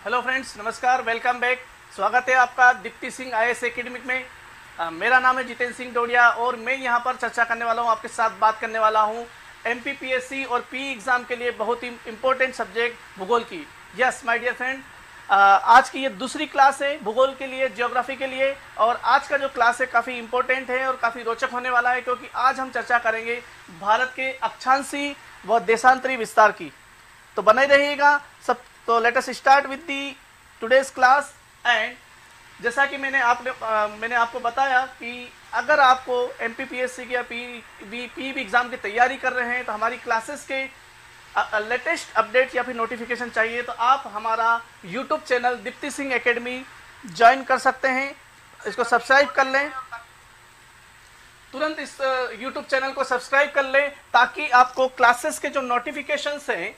Hello friends, नमस्कार, welcome back. स्वागत है आपका दीप्ति सिंह आईएएस एकेडमिक में। मेरा नाम है जितेंद्र सिंह डोडिया और मैं यहां पर चर्चा करने वाला हूं, आपके साथ बात करने वाला हूं एमपीपीएससी और पीई एग्ज़ाम के लिए बहुत ही इंपॉर्टेंट सब्जेक्ट भूगोल की। यस माय डियर फ्रेंड, आज की ये दूसरी क्लास है भूगोल के लिए, ज्योग्राफी के लिए। और आज का जो क्लास है काफ़ी इंपॉर्टेंट है और काफ़ी रोचक होने वाला है, क्योंकि आज हम चर्चा करेंगे भारत के अक्षांशी व देशांतरी विस्तार की। तो बने रहिएगा सब। तो let us start with the today's class. And जैसा कि मैंने आपको बताया कि अगर आपको एमपीपीएससी या पीई एग्ज़ाम की तैयारी कर रहे हैं तो हमारी क्लासेस के लेटेस्ट अपडेट या फिर नोटिफिकेशन चाहिए तो आप हमारा YouTube channel Deepti Singh academy join कर सकते हैं। इसको सब्सक्राइब कर लें, तुरंत इस यूट्यूब चैनल को सब्सक्राइब कर लें, ताकि आपको क्लासेस के जो नोटिफिकेशंस हैं,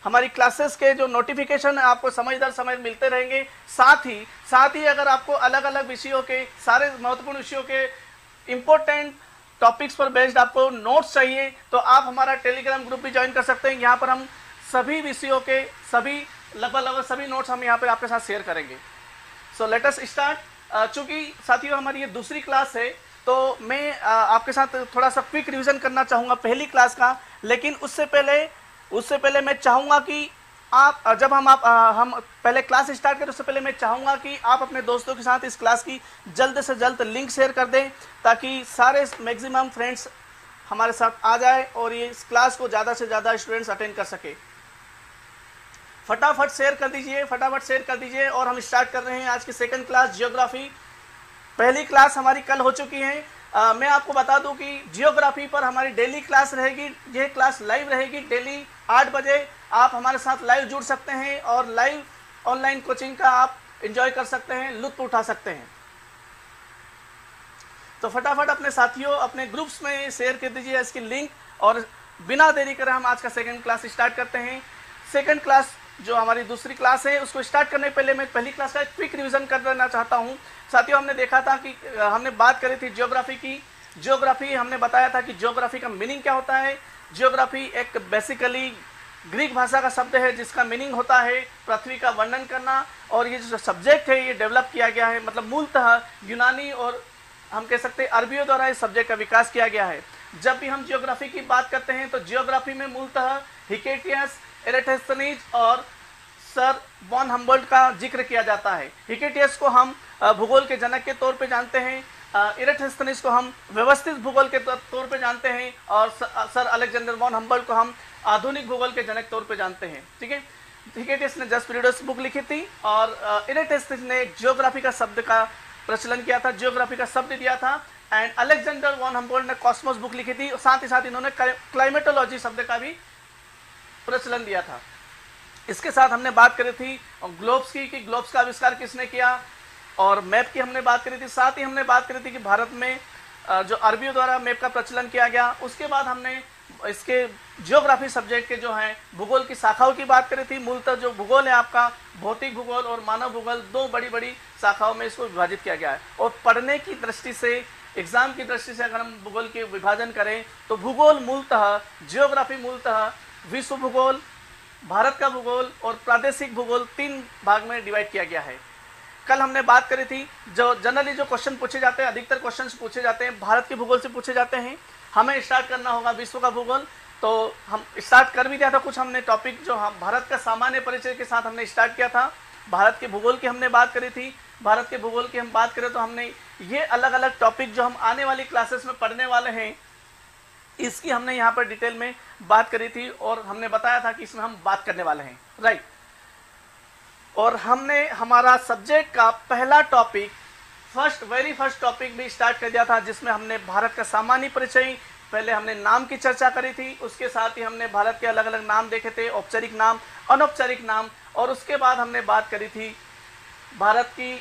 हमारी क्लासेस के जो नोटिफिकेशन है आपको समय मिलते रहेंगे। साथ ही अगर आपको अलग अलग विषयों के, सारे महत्वपूर्ण विषयों के इंपॉर्टेंट टॉपिक्स पर बेस्ड आपको नोट्स चाहिए तो आप हमारा टेलीग्राम ग्रुप भी ज्वाइन कर सकते हैं। यहाँ पर हम सभी विषयों के लगभग सभी नोट्स हम यहाँ पर आपके साथ शेयर करेंगे। So let us start. चूँकि साथियों हमारी ये दूसरी क्लास है तो मैं आपके साथ थोड़ा सा क्विक रिविजन करना चाहूँगा पहली क्लास का। लेकिन उससे पहले मैं चाहूँगा कि हम पहले क्लास स्टार्ट करें उससे पहले मैं चाहूँगा कि आप अपने दोस्तों के साथ इस क्लास की जल्द से जल्द लिंक शेयर कर दें, ताकि सारे मैक्सिमम फ्रेंड्स हमारे साथ आ जाए और ये इस क्लास को ज़्यादा से ज़्यादा स्टूडेंट्स अटेंड कर सके। फटाफट शेयर कर दीजिए। और हम स्टार्ट कर रहे हैं आज की सेकंड क्लास, जियोग्राफी। पहली क्लास हमारी कल हो चुकी है। मैं आपको बता दूं कि जियोग्राफी पर हमारी डेली क्लास रहेगी। यह क्लास लाइव रहेगी, डेली 8 बजे आप हमारे साथ लाइव जुड़ सकते हैं और लाइव ऑनलाइन कोचिंग का आप एंजॉय कर सकते हैं, लुत्फ उठा सकते हैं। तो फटाफट अपने साथियों, अपने ग्रुप्स में शेयर कर दीजिए इसकी लिंक। और बिना देरी करे हम आज का सेकंड क्लास स्टार्ट करते हैं। सेकंड क्लास जो हमारी दूसरी क्लास है उसको स्टार्ट करने पहले मैं पहली क्लास का क्विक रिवीजन कर देना चाहता हूं। साथियों, हमने देखा था कि हमने बात करी थी ज्योग्राफी की। ज्योग्राफी हमने बताया था कि ज्योग्राफी का मीनिंग क्या होता है। ज्योग्राफी एक बेसिकली ग्रीक भाषा का शब्द है जिसका मीनिंग होता है पृथ्वी का वर्णन करना। और ये जो सब्जेक्ट है ये डेवलप किया गया है, मतलब मूलतः यूनानी और हम कह सकते हैं अरबियों द्वारा इस सब्जेक्ट का विकास किया गया है। जब भी हम ज्योग्राफी की बात करते हैं तो ज्योग्राफी में मूलतः हिकेटियस, एरेथोस्थनीज और सर वॉन हम्बोल्ट का जिक्र किया जाता है। हिकेटियस को हम भूगोल के जनक के तौर पे जानते हैं, एरेथोस्थनीज को हम व्यवस्थित भूगोल के तौर पे जानते हैं, और सर अलेक्जेंडर वॉन हम्बोल्ट को हम आधुनिक भूगोल के जनक तौर पे जानते हैं। ठीक है, हिकेटियस ने 10 पीरियड्स बुक लिखी थी और एरेथोस्थनीज ने ज्योग्राफी का शब्द का प्रचलन किया था, ज्योग्राफी का शब्द दिया था। एंड अलेक्जेंडर वॉन हम्बोल्ट ने कॉस्मोस बुक लिखी थी, साथ ही साथ इन्होंने क्लाइमेटोलॉजी शब्द का भी प्रचलन दिया था। इसके साथ हमने बात करी थी ग्लोब्स की, कि ग्लोब्स का आविष्कार किसने किया, और मैप की हमने बात करी थी। साथ ही हमने बात करी थी कि भारत में जो अरबियों द्वारा मैप का प्रचलन किया गया। उसके बाद हमने इसके ज्योग्राफी सब्जेक्ट के जो हैं भूगोल की शाखाओं की बात करी थी। मूलतः जो भूगोल है आपका, भौतिक भूगोल और मानव भूगोल, 2 बड़ी बड़ी शाखाओं में इसको विभाजित किया गया है। और पढ़ने की दृष्टि से, एग्जाम की दृष्टि से अगर हम भूगोल के विभाजन करें तो भूगोल मूलतः, ज्योग्राफी मूलतः विश्व भूगोल, भारत का भूगोल और प्रादेशिक भूगोल 3 भाग में डिवाइड किया गया है। कल हमने बात करी थी जो जनरली जो क्वेश्चन पूछे जाते हैं, अधिकतर क्वेश्चन पूछे जाते हैं भारत के भूगोल से पूछे जाते हैं। हमें स्टार्ट करना होगा विश्व का भूगोल, तो हम स्टार्ट कर भी दिया था कुछ हमने टॉपिक जो हम भारत का सामान्य परिचय के साथ हमने स्टार्ट किया था। भारत के भूगोल की हमने बात करी थी। भारत के भूगोल की हम बात करें तो हमने ये अलग अलग टॉपिक जो हम आने वाली क्लासेस में पढ़ने वाले हैं इसकी हमने यहाँ पर डिटेल में बात करी थी और हमने बताया था कि इसमें हम बात करने वाले हैं, राइट। और हमने हमारा सब्जेक्ट का पहला टॉपिक, वेरी फर्स्ट टॉपिक भी स्टार्ट कर दिया था, जिसमें हमने भारत का सामान्य परिचय, पहले हमने नाम की चर्चा करी थी। उसके साथ ही हमने भारत के अलग अलग नाम देखे थे, औपचारिक नाम, अनौपचारिक नाम। और उसके बाद हमने बात करी थी भारत की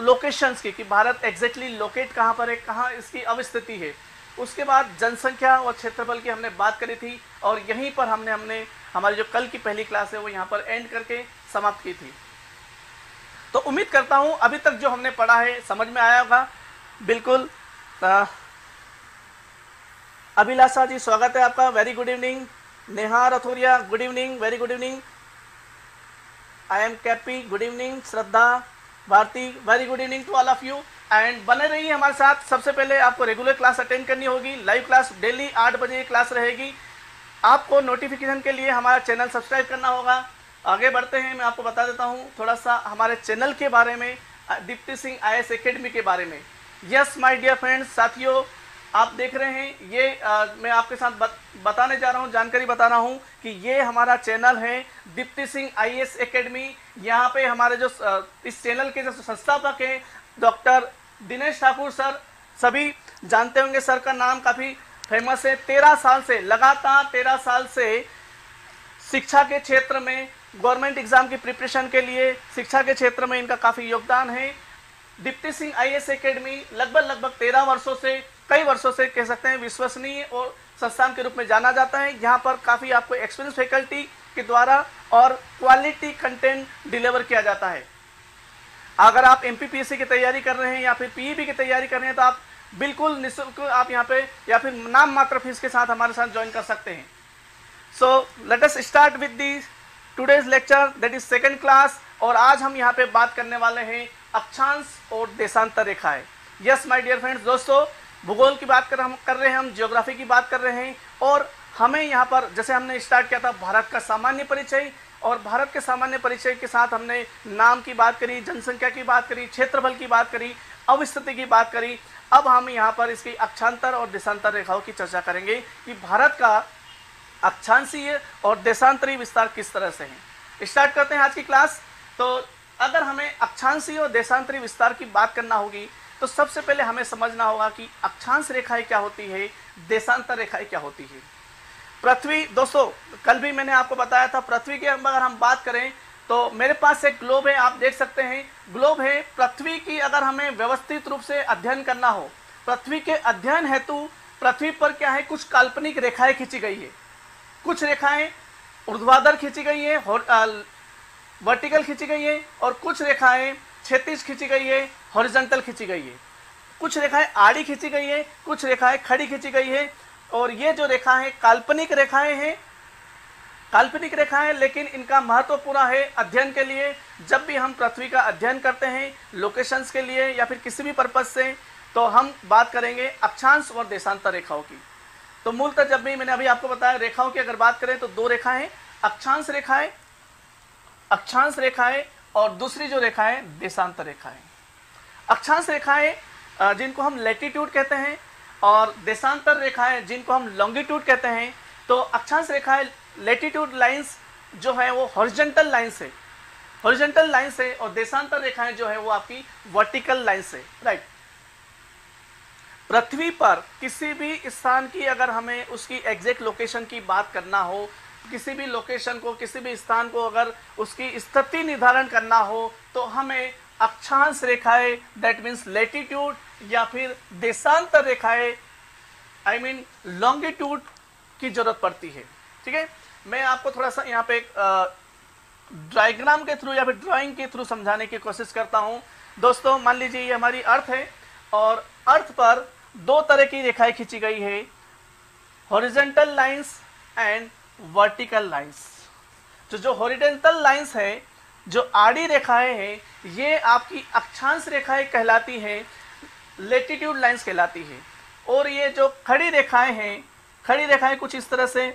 लोकेशंस की, कि भारत एग्जैक्टली लोकेट कहाँ पर है, कहाँ इसकी अवस्थिति है। उसके बाद जनसंख्या और क्षेत्रफल की हमने बात करी थी और यहीं पर हमने हमारी जो कल की पहली क्लास है वो यहाँ पर एंड करके समाप्त की थी। तो उम्मीद करता हूँ अभी तक जो हमने पढ़ा है समझ में आया होगा। बिल्कुल। अभिलाषा जी, स्वागत है आपका, very good evening. Neha Rathoria, good evening, very good evening. I am कैपी, good evening. Shraddha, Bharti, very good evening to all of you. And बने रहिए हमारे साथ। सबसे पहले आपको रेगुलर क्लास अटेंड करनी होगी। लाइव क्लास डेली 8 बजे क्लास रहेगी। आपको नोटिफिकेशन के लिए हमारा चैनल सब्सक्राइब करना होगा। आगे बढ़ते हैं, मैं आपको बता देता हूँ थोड़ा सा हमारे चैनल के बारे में, दीप्ति सिंह IAS एकेडमी के बारे में। यस माय डियर फ्रेंड्स, साथियों, आप देख रहे हैं ये मैं आपके साथ बताने जा रहा हूँ, जानकारी बता रहा हूँ कि ये हमारा चैनल है दीप्ति सिंह IAS एकेडमी। यहाँ पे हमारे जो इस चैनल के जो संस्थापक हैं डॉक्टर दिनेश ठाकुर सर, सभी जानते होंगे। सर का नाम काफ़ी फेमस है। 13 साल से, लगातार 13 साल से शिक्षा के क्षेत्र में, गवर्नमेंट एग्जाम की प्रिपरेशन के लिए शिक्षा के क्षेत्र में इनका काफ़ी योगदान है। दीप्ति सिंह IAS एकेडमी लगभग 13 वर्षों से, कई वर्षों से कह सकते हैं विश्वसनीय और संस्थान के रूप में जाना जाता है। यहाँ पर काफ़ी आपको एक्सपीरियंस फैकल्टी के द्वारा और क्वालिटी कंटेंट डिलीवर किया जाता है। अगर आप MPPSC की तैयारी कर रहे हैं या फिर PEB की तैयारी कर रहे हैं तो आप बिल्कुल निःशुल्क आप यहाँ पे या फिर नाम मात्र फीस के साथ हमारे साथ ज्वाइन कर सकते हैं। So let us start with the today's lecture, that is second class. और आज हम यहाँ पे बात करने वाले हैं अक्षांश और देशांतर रेखाएं। यस माय डियर फ्रेंड्स, दोस्तों, भूगोल की बात कर रहे हैं, हम ज्योग्राफी की बात कर रहे हैं। और हमें यहाँ पर जैसे हमने स्टार्ट किया था भारत का सामान्य परिचय, और भारत के सामान्य परिचय के साथ हमने नाम की बात करी, जनसंख्या की बात करी, क्षेत्रफल की बात करी, अवस्थिति की बात करी। अब हम यहाँ पर इसकी अक्षांतर और देशांतर रेखाओं की चर्चा करेंगे कि भारत का अक्षांशीय और देशांतरीय विस्तार किस तरह से है। स्टार्ट करते हैं आज की क्लास। तो अगर हमें अक्षांशीय और देशांतरीय विस्तार की बात करना होगी तो सबसे पहले हमें समझना होगा कि अक्षांश रेखाएं क्या होती है, देशांतर रेखाएं क्या होती है। पृथ्वी, दोस्तों, कल भी मैंने आपको बताया था, पृथ्वी की अगर हम बात करें तो मेरे पास एक ग्लोब है, आप देख सकते हैं ग्लोब है। पृथ्वी की अगर हमें व्यवस्थित रूप से अध्ययन करना हो, पृथ्वी के अध्ययन हेतु पृथ्वी पर क्या है, कुछ काल्पनिक रेखाएं खींची गई है। कुछ रेखाएं ऊर्ध्वाधर खींची गई है, वर्टिकल खींची गई है, और कुछ रेखाएं क्षैतिज खींची गई है, हॉरिजॉन्टल खींची गई है। कुछ रेखाएं आड़ी खींची गई है, कुछ रेखाएं खड़ी खींची गई है। और ये जो रेखाएं काल्पनिक रेखाएं हैं, काल्पनिक रेखाएं, लेकिन इनका महत्व पूरा है अध्ययन के लिए। जब भी हम पृथ्वी का अध्ययन करते हैं लोकेशंस के लिए या फिर किसी भी पर्पज से, तो हम बात करेंगे अक्षांश और देशांतर रेखाओं की। तो मूलतः जब भी मैंने अभी आपको बताया रेखाओं की अगर बात करें तो दो रेखाएं, अक्षांश रेखाएं और दूसरी जो रेखाएं देशांतर रेखाएं। अक्षांश रेखाएं जिनको हम लैटिट्यूड कहते हैं और देशांतर रेखाएं जिनको हम लॉन्गिट्यूड कहते हैं। तो अक्षांश रेखाएं लैटिट्यूड लाइंस जो है वो हॉरिजॉन्टल लाइंस है, और देशांतर रेखाएं जो है वो आपकी वर्टिकल लाइंस है, राइट। पृथ्वी पर किसी भी स्थान की अगर हमें उसकी एग्जैक्ट लोकेशन की बात करना हो, किसी भी लोकेशन को, किसी भी स्थान को अगर उसकी स्थिति निर्धारण करना हो, तो हमें अक्षांश रेखाएं दैट मीन्स लैटिट्यूड या फिर देशांतर रेखाएं आई मीन लॉन्गिट्यूड की जरूरत पड़ती है। ठीक है, मैं आपको थोड़ा सा यहाँ पे डायग्राम के थ्रू या फिर ड्राइंग के थ्रू समझाने की कोशिश करता हूँ। दोस्तों, मान लीजिए ये हमारी अर्थ है और अर्थ पर दो तरह की रेखाएं खींची गई है, horizontal lines and vertical lines. जो हॉरिजॉन्टल लाइंस है, जो आड़ी रेखाएं हैं, ये आपकी अक्षांश रेखाएं कहलाती हैं, लैटिट्यूड लाइंस कहलाती है। और ये जो खड़ी रेखाएं हैं, खड़ी रेखाएं कुछ इस तरह से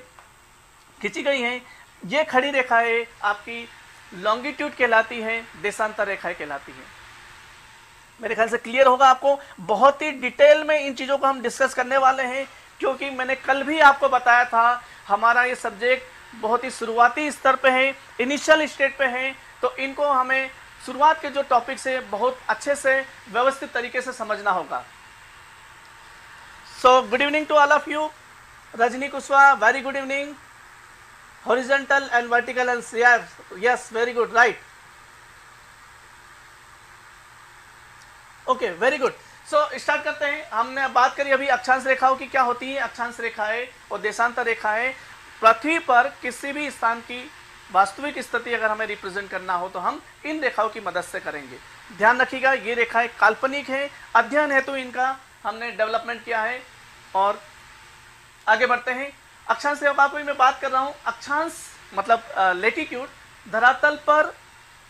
खींची गई हैं, ये खड़ी रेखाएं आपकी लॉन्गिट्यूड कहलाती हैं, देशांतर रेखाएं कहलाती हैं। मेरे ख्याल से क्लियर होगा आपको। बहुत ही डिटेल में इन चीज़ों को हम डिस्कस करने वाले हैं, क्योंकि मैंने कल भी आपको बताया था हमारा ये सब्जेक्ट बहुत ही शुरुआती स्तर पे है, इनिशियल स्टेज पे है। तो इनको हमें शुरुआत के जो टॉपिक से बहुत अच्छे से व्यवस्थित तरीके से समझना होगा। So good evening to all of you. Rajni Kushwaha, very good evening. Horizontal and vertical and yes, very good, right, okay, very good. So start करते हैं। हमने बात करी अभी अक्षांश रेखाओं की, क्या होती है अक्षांश रेखाएं और देशांतर रेखाएं। पृथ्वी पर किसी भी स्थान की वास्तविक स्थिति अगर हमें रिप्रेजेंट करना हो तो हम इन रेखाओं की मदद से करेंगे। ध्यान रखिएगा, ये रेखाएं काल्पनिक है, अध्ययन हेतु इनका हमने डेवलपमेंट किया है। और आगे बढ़ते हैं। अक्षांश रेखाओं की मैं बात कर रहा हूँ। अक्षांश मतलब लैटिट्यूड, धरातल पर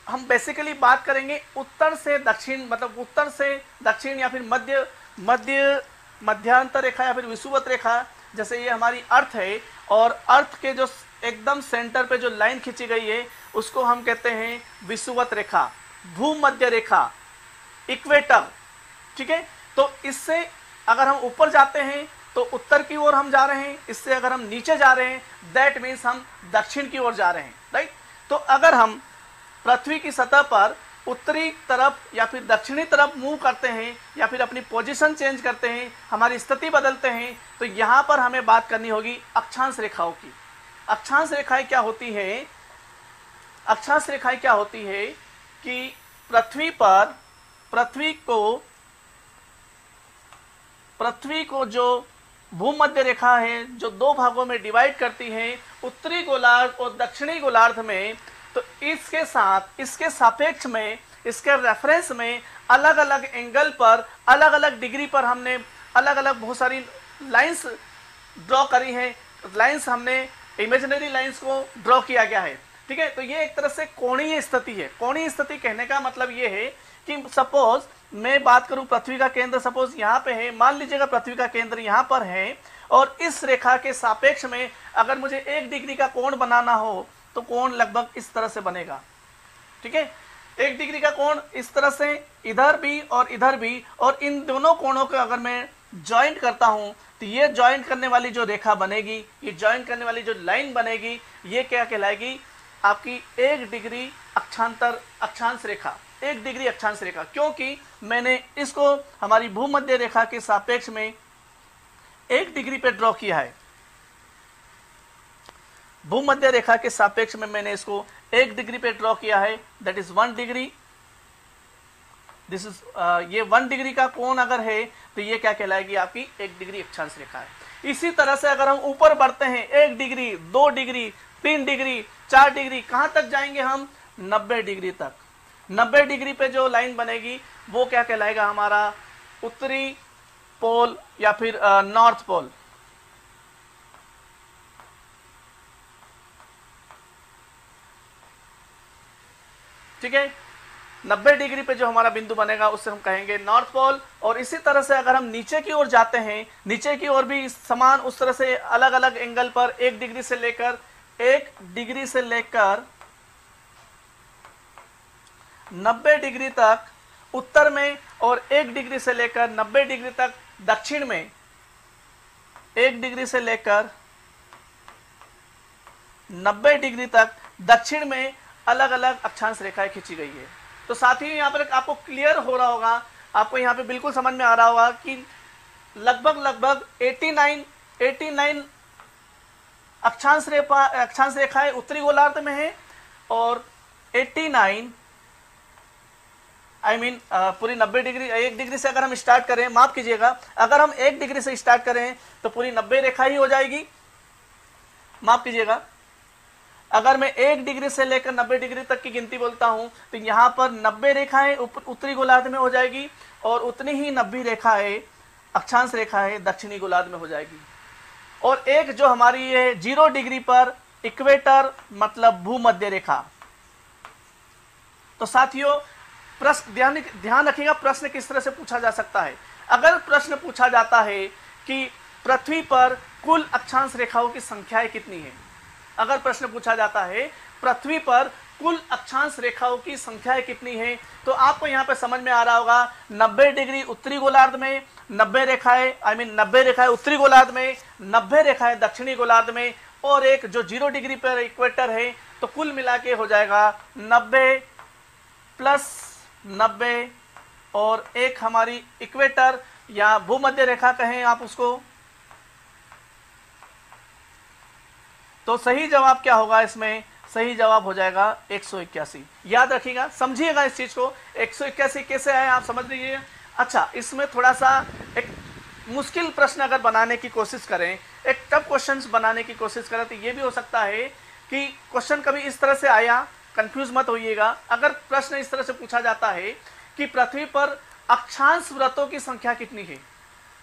हम बेसिकली बात करेंगे उत्तर से दक्षिण, मतलब उत्तर से दक्षिण या फिर मध्यांतर रेखा या फिर विषुवत रेखा। जैसे ये हमारी अर्थ है और अर्थ के जो एकदम सेंटर पे जो लाइन खींची गई है उसको हम कहते हैं विषुवत रेखा, भूमध्य रेखा, इक्वेटर। ठीक है, तो इससे अगर हम ऊपर जाते हैं तो उत्तर की ओर हम जा रहे हैं, इससे अगर हम नीचे जा रहे हैं दैट मीन्स हम दक्षिण की ओर जा रहे हैं, राइट। तो अगर हम पृथ्वी की सतह पर उत्तरी तरफ या फिर दक्षिणी तरफ मूव करते हैं या फिर अपनी पोजीशन चेंज करते हैं, हमारी स्थिति बदलते हैं, तो यहाँ पर हमें बात करनी होगी अक्षांश रेखाओं की। अक्षांश रेखाएं क्या होती है? अक्षांश रेखाएं क्या होती है कि पृथ्वी को जो भूमध्य रेखा है जो दो भागों में डिवाइड करती है, उत्तरी गोलार्ध और दक्षिणी गोलार्ध में, तो इसके साथ, इसके सापेक्ष में, इसके रेफरेंस में अलग अलग एंगल पर, अलग अलग डिग्री पर हमने अलग अलग बहुत सारी लाइंस ड्रॉ करी हैं। लाइंस हमने इमेजिनरी लाइंस को ड्रॉ किया गया है। ठीक है, तो ये एक तरह से कोणीय स्थिति है। कोणीय स्थिति कहने का मतलब ये है कि सपोज मैं बात करूं पृथ्वी का केंद्र सपोज यहाँ पे है, मान लीजिएगा पृथ्वी का केंद्र यहाँ पर है और इस रेखा के सापेक्ष में अगर मुझे 1 डिग्री का कोण बनाना हो तो कोण लगभग इस तरह से बनेगा। ठीक है, 1 डिग्री का कोण इस तरह से, इधर भी और इधर भी, और इन दोनों कोणों को अगर मैं ज्वाइंट करता हूं तो ये ज्वाइंट करने वाली जो रेखा बनेगी, ये ज्वाइंट करने वाली जो लाइन बनेगी, ये क्या कहलाएगी? आपकी 1 डिग्री अक्षांश रेखा। 1 डिग्री अक्षांश रेखा, क्योंकि मैंने इसको हमारी भूमध्य रेखा के सापेक्ष में 1 डिग्री पे ड्रॉ किया है। भूमध्य रेखा के सापेक्ष में मैंने इसको 1 डिग्री पे ड्रॉ किया है, that is 1 degree. This is ये 1 डिग्री का कोण अगर है तो ये क्या कहलाएगी? आपकी 1 डिग्री अक्षांश रेखा है। इसी तरह से अगर हम ऊपर बढ़ते हैं 1 डिग्री, 2 डिग्री, 3 डिग्री, 4 डिग्री, कहां तक जाएंगे हम? 90 डिग्री तक। 90 डिग्री पे जो लाइन बनेगी वो क्या कहलाएगा? हमारा उत्तरी पोल या फिर नॉर्थ पोल। ठीक है, 90 डिग्री पे जो हमारा बिंदु बनेगा उसे हम कहेंगे नॉर्थ पोल। और इसी तरह से अगर हम नीचे की ओर जाते हैं, नीचे की ओर भी समान उस तरह से अलग अलग एंगल पर 1 डिग्री से लेकर 90 डिग्री तक उत्तर में और 1 डिग्री से लेकर 90 डिग्री तक दक्षिण में, 1 डिग्री से लेकर 90 डिग्री तक दक्षिण में अलग अलग अक्षांश रेखाएं खींची गई है। तो साथ ही यहाँ पर आपको क्लियर हो रहा होगा, आपको यहाँ पे बिल्कुल समझ में आ रहा होगा कि लगभग 89 अक्षांश रेखाएं उत्तरी गोलार्ध में है और 89 पूरी 90 डिग्री, 1 डिग्री से अगर हम स्टार्ट करें, माफ कीजिएगा, अगर हम 1 डिग्री से स्टार्ट करें तो पूरी 90 रेखा ही हो जाएगी। माफ कीजिएगा, अगर मैं 1 डिग्री से लेकर 90 डिग्री तक की गिनती बोलता हूं तो यहां पर 90 रेखाएं उत्तरी गोलार्ध में हो जाएगी और उतनी ही 90 रेखाएं अक्षांश रेखाएं दक्षिणी गोलार्ध में हो जाएगी। और एक जो हमारी ये 0 डिग्री पर इक्वेटर मतलब भूमध्य रेखा। तो साथियों प्रश्न ध्यान रखिएगा, प्रश्न किस तरह से पूछा जा सकता है। अगर प्रश्न पूछा जाता है कि पृथ्वी पर कुल अक्षांश रेखाओं की संख्याएं कितनी है, अगर प्रश्न पूछा जाता है पृथ्वी पर कुल अक्षांश रेखाओं की संख्याएं कितनी है, तो आपको यहां पे समझ में आ रहा होगा 90 डिग्री उत्तरी गोलार्ध में 90 रेखाएं, 90 रेखाएं उत्तरी गोलार्ध में, 90 रेखाएं दक्षिणी गोलार्ध में, और एक जो 0 डिग्री पर इक्वेटर है, तो कुल मिला के हो जाएगा 90 प्लस 90 और एक हमारी इक्वेटर या भूमध्य रेखा कहें आप उसको। तो सही जवाब क्या होगा इसमें? सही जवाब हो जाएगा 181। याद रखिएगा, समझिएगा इस चीज को। 181 कैसे आए आप समझ लीजिए। अच्छा, इसमें थोड़ा सा एक मुश्किल प्रश्न अगर बनाने की कोशिश करें, एक टफ क्वेश्चन बनाने की कोशिश करें, तो ये भी हो सकता है कि क्वेश्चन कभी इस तरह से आया, कंफ्यूज मत होइएगा। अगर प्रश्न इस तरह से पूछा जाता है कि पृथ्वी पर अक्षांश व्रतों की संख्या कितनी है,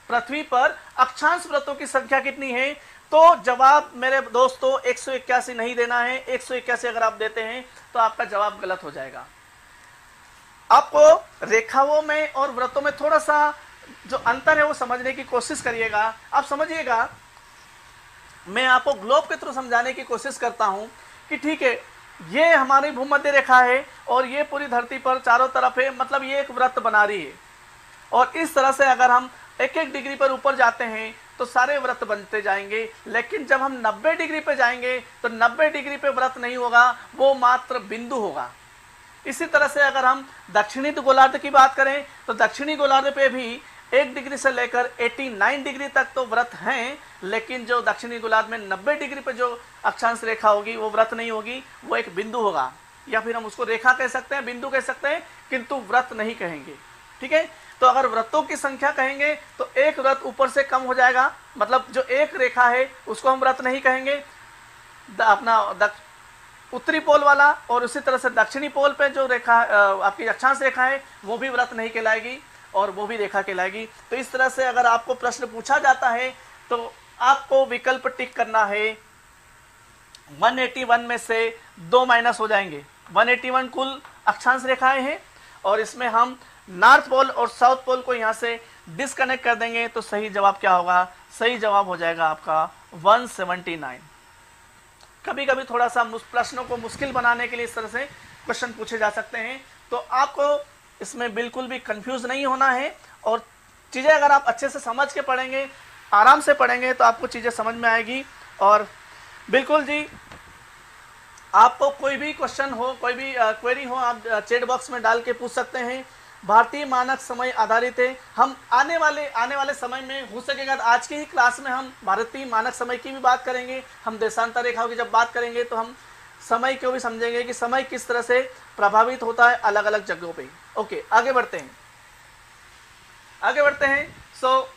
पृथ्वी पर अक्षांश व्रतों की संख्या कितनी है? तो जवाब मेरे दोस्तों 181 नहीं देना है। 181 अगर आप देते हैं तो आपका जवाब गलत हो जाएगा। आपको रेखाओं में और व्रतों में थोड़ा सा जो अंतर है वो समझने की कोशिश करिएगा। आप समझिएगा, मैं आपको ग्लोब के थ्रू समझाने की कोशिश करता हूं कि ठीक है, ये हमारी भूमध्य रेखा है और ये पूरी धरती पर चारों तरफ है, मतलब ये एक वृत्त बना रही है। और इस तरह से अगर हम एक एक डिग्री पर ऊपर जाते हैं तो सारे व्रत बनते जाएंगे, लेकिन जब हम 90 डिग्री पे जाएंगे तो 90 डिग्री पे व्रत नहीं होगा, वो मात्र बिंदु होगा। इसी तरह से अगर हम दक्षिणी गोलार्ध की बात करें तो दक्षिणी गोलार्ध पे भी 1 डिग्री से लेकर 89 डिग्री तक तो व्रत हैं, लेकिन जो दक्षिणी गोलार्ध में 90 डिग्री पे जो अक्षांश रेखा होगी वो व्रत नहीं होगी, वो एक बिंदु होगा, या फिर हम उसको रेखा कह सकते हैं, बिंदु कह सकते हैं, किंतु व्रत नहीं कहेंगे। ठीक है, तो अगर व्रतों की संख्या कहेंगे तो एक व्रत ऊपर से कम हो जाएगा, मतलब जो एक रेखा है उसको हम व्रत नहीं कहेंगे, अपना उत्तरी पोल वाला, और उसी तरह से दक्षिणी पोल पे जो रेखा आपकी अक्षांश रेखा है वो भी व्रत नहीं कहलाएगी और वो भी रेखा कहलाएगी। तो इस तरह से अगर आपको प्रश्न पूछा जाता है तो आपको विकल्प टिक करना है। 181 में से 2 माइनस हो जाएंगे। 181 कुल अक्षांश रेखाएं हैं और इसमें हम नॉर्थ पोल और साउथ पोल को यहाँ से डिस्कनेक्ट कर देंगे तो सही जवाब क्या होगा? सही जवाब हो जाएगा आपका 179। कभी कभी थोड़ा सा प्रश्नों को मुश्किल बनाने के लिए इस तरह से क्वेश्चन पूछे जा सकते हैं, तो आपको इसमें बिल्कुल भी कंफ्यूज नहीं होना है। और चीज़ें अगर आप अच्छे से समझ के पढ़ेंगे, आराम से पढ़ेंगे, तो आपको चीज़ें समझ में आएगी। और बिल्कुल जी, आपको कोई भी क्वेश्चन हो, कोई भी क्वेरी हो, आप चैट बॉक्स में डाल के पूछ सकते हैं। भारतीय मानक समय आधारित है। हम आने वाले समय में हो सकेगा तो आज की ही क्लास में हम भारतीय मानक समय की भी बात करेंगे। हम देशांतर रेखाओं की जब बात करेंगे तो हम समय को भी समझेंगे कि समय किस तरह से प्रभावित होता है अलग अलग जगहों पे। ओके, आगे बढ़ते हैं। सो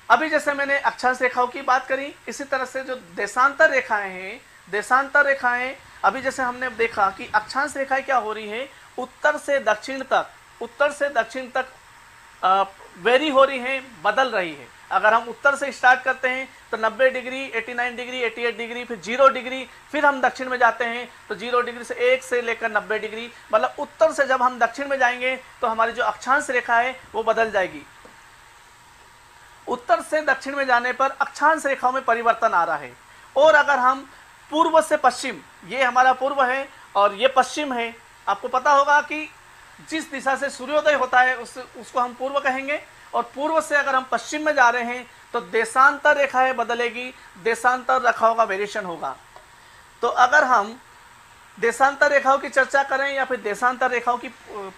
अभी जैसे मैंने अक्षांश रेखाओं की बात करी, इसी तरह से जो देशांतर रेखाएं हैं, देशांतर रेखाएं अभी जैसे हमने देखा कि अक्षांश रेखाएं क्या हो रही है, उत्तर से दक्षिण तक वेरी हो रही है, बदल रही है। अगर हम उत्तर से स्टार्ट करते हैं तो 90 डिग्री, 89 डिग्री, 88 डिग्री, फिर 0 डिग्री, फिर हम दक्षिण में जाते हैं तो 0 डिग्री से 1 से लेकर 90 डिग्री, मतलब उत्तर से जब हम दक्षिण में जाएंगे तो हमारी जो अक्षांश रेखा है वो बदल जाएगी। उत्तर से दक्षिण में जाने पर अक्षांश रेखाओं में परिवर्तन आ रहा है। और अगर हम पूर्व से पश्चिम, ये हमारा पूर्व है और ये पश्चिम है, आपको पता होगा कि जिस दिशा से सूर्योदय होता है उसको हम पूर्व कहेंगे। और पूर्व से अगर हम पश्चिम में जा रहे हैं तो देशांतर रेखाएं बदलेगी, देशांतर रेखाओं का वेरिएशन होगा। तो अगर हम देशांतर रेखाओं की चर्चा करें या फिर देशांतर रेखाओं की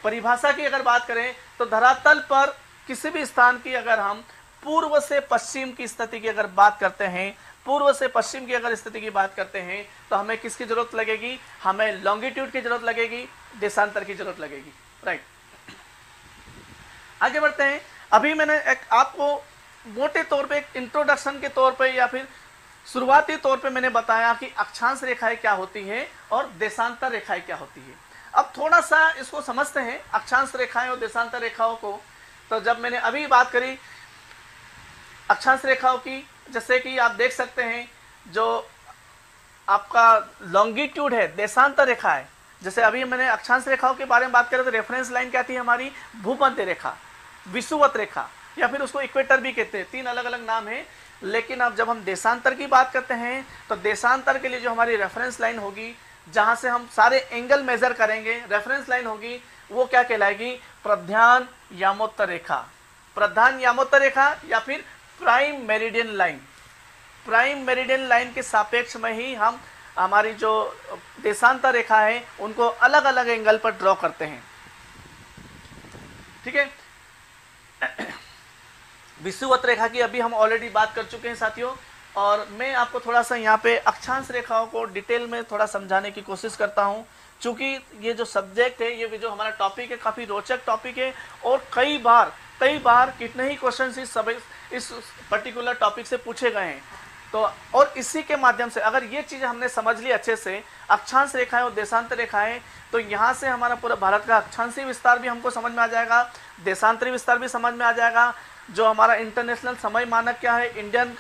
परिभाषा की अगर बात करें तो धरातल पर किसी भी स्थान की अगर हम पूर्व से पश्चिम की स्थिति की अगर बात करते हैं, पूर्व से पश्चिम की अगर स्थिति की बात करते हैं तो हमें किसकी जरूरत लगेगी? हमें लॉन्गिट्यूड की जरूरत लगेगी, देशांतर की जरूरत लगेगी। राइट, आगे बढ़ते हैं। अभी मैंने एक आपको मोटे तौर पे, एक इंट्रोडक्शन के तौर पे या फिर शुरुआती तौर पे मैंने बताया कि अक्षांश रेखाएं क्या होती है और देशांतर रेखाएं क्या होती है। अब थोड़ा सा इसको समझते हैं अक्षांश रेखाएं और देशांतर रेखाओं को। तो जब मैंने अभी बात करी अक्षांश रेखाओं की, जैसे कि आप देख सकते हैं जो आपका लॉन्गिट्यूड है, देशांतर रेखा है। जैसे अभी मैंने अक्षांश रेखाओं के बारे में बात करें तो रेफरेंस लाइन क्या थी हमारी? भूमध्य रेखा, विषुवत रेखा, या फिर उसको इक्वेटर भी कहते हैं। 3 अलग अलग नाम है। लेकिन अब जब हम देशांतर की बात करते हैं तो देशांतर के लिए जो हमारी रेफरेंस लाइन होगी, जहां से हम सारे एंगल मेजर करेंगे, रेफरेंस लाइन होगी, वो क्या कहलाएगी? प्रधान यामोत्तर रेखा। प्रधान यामोत्तर रेखा या फिर prime meridian line. Prime meridian line के सापेक्ष में ही हम हमारी जो देशांतर रेखा है उनको अलग अलग एंगल पर ड्रॉ करते हैं। ठीक है, विषुवत रेखा की अभी हम ऑलरेडी बात कर चुके हैं साथियों, और मैं आपको थोड़ा सा यहाँ पे अक्षांश रेखाओं को डिटेल में थोड़ा समझाने की कोशिश करता हूँ। चूंकि ये जो सब्जेक्ट है, ये जो हमारा टॉपिक है, काफ़ी रोचक टॉपिक है और कई बार कितने ही क्वेश्चन इस पर्टिकुलर टॉपिक से पूछे गए हैं। तो और इसी के माध्यम से अगर ये चीज़ हमने समझ ली अच्छे से, अक्षांश रेखाएं और देशांतर रेखाएं, तो यहाँ से हमारा पूरा भारत का अक्षांशीय विस्तार भी हमको समझ में आ जाएगा, देशांतरी विस्तार भी समझ में आ जाएगा, जो हमारा इंटरनेशनल समय मानक क्या है, इंडियन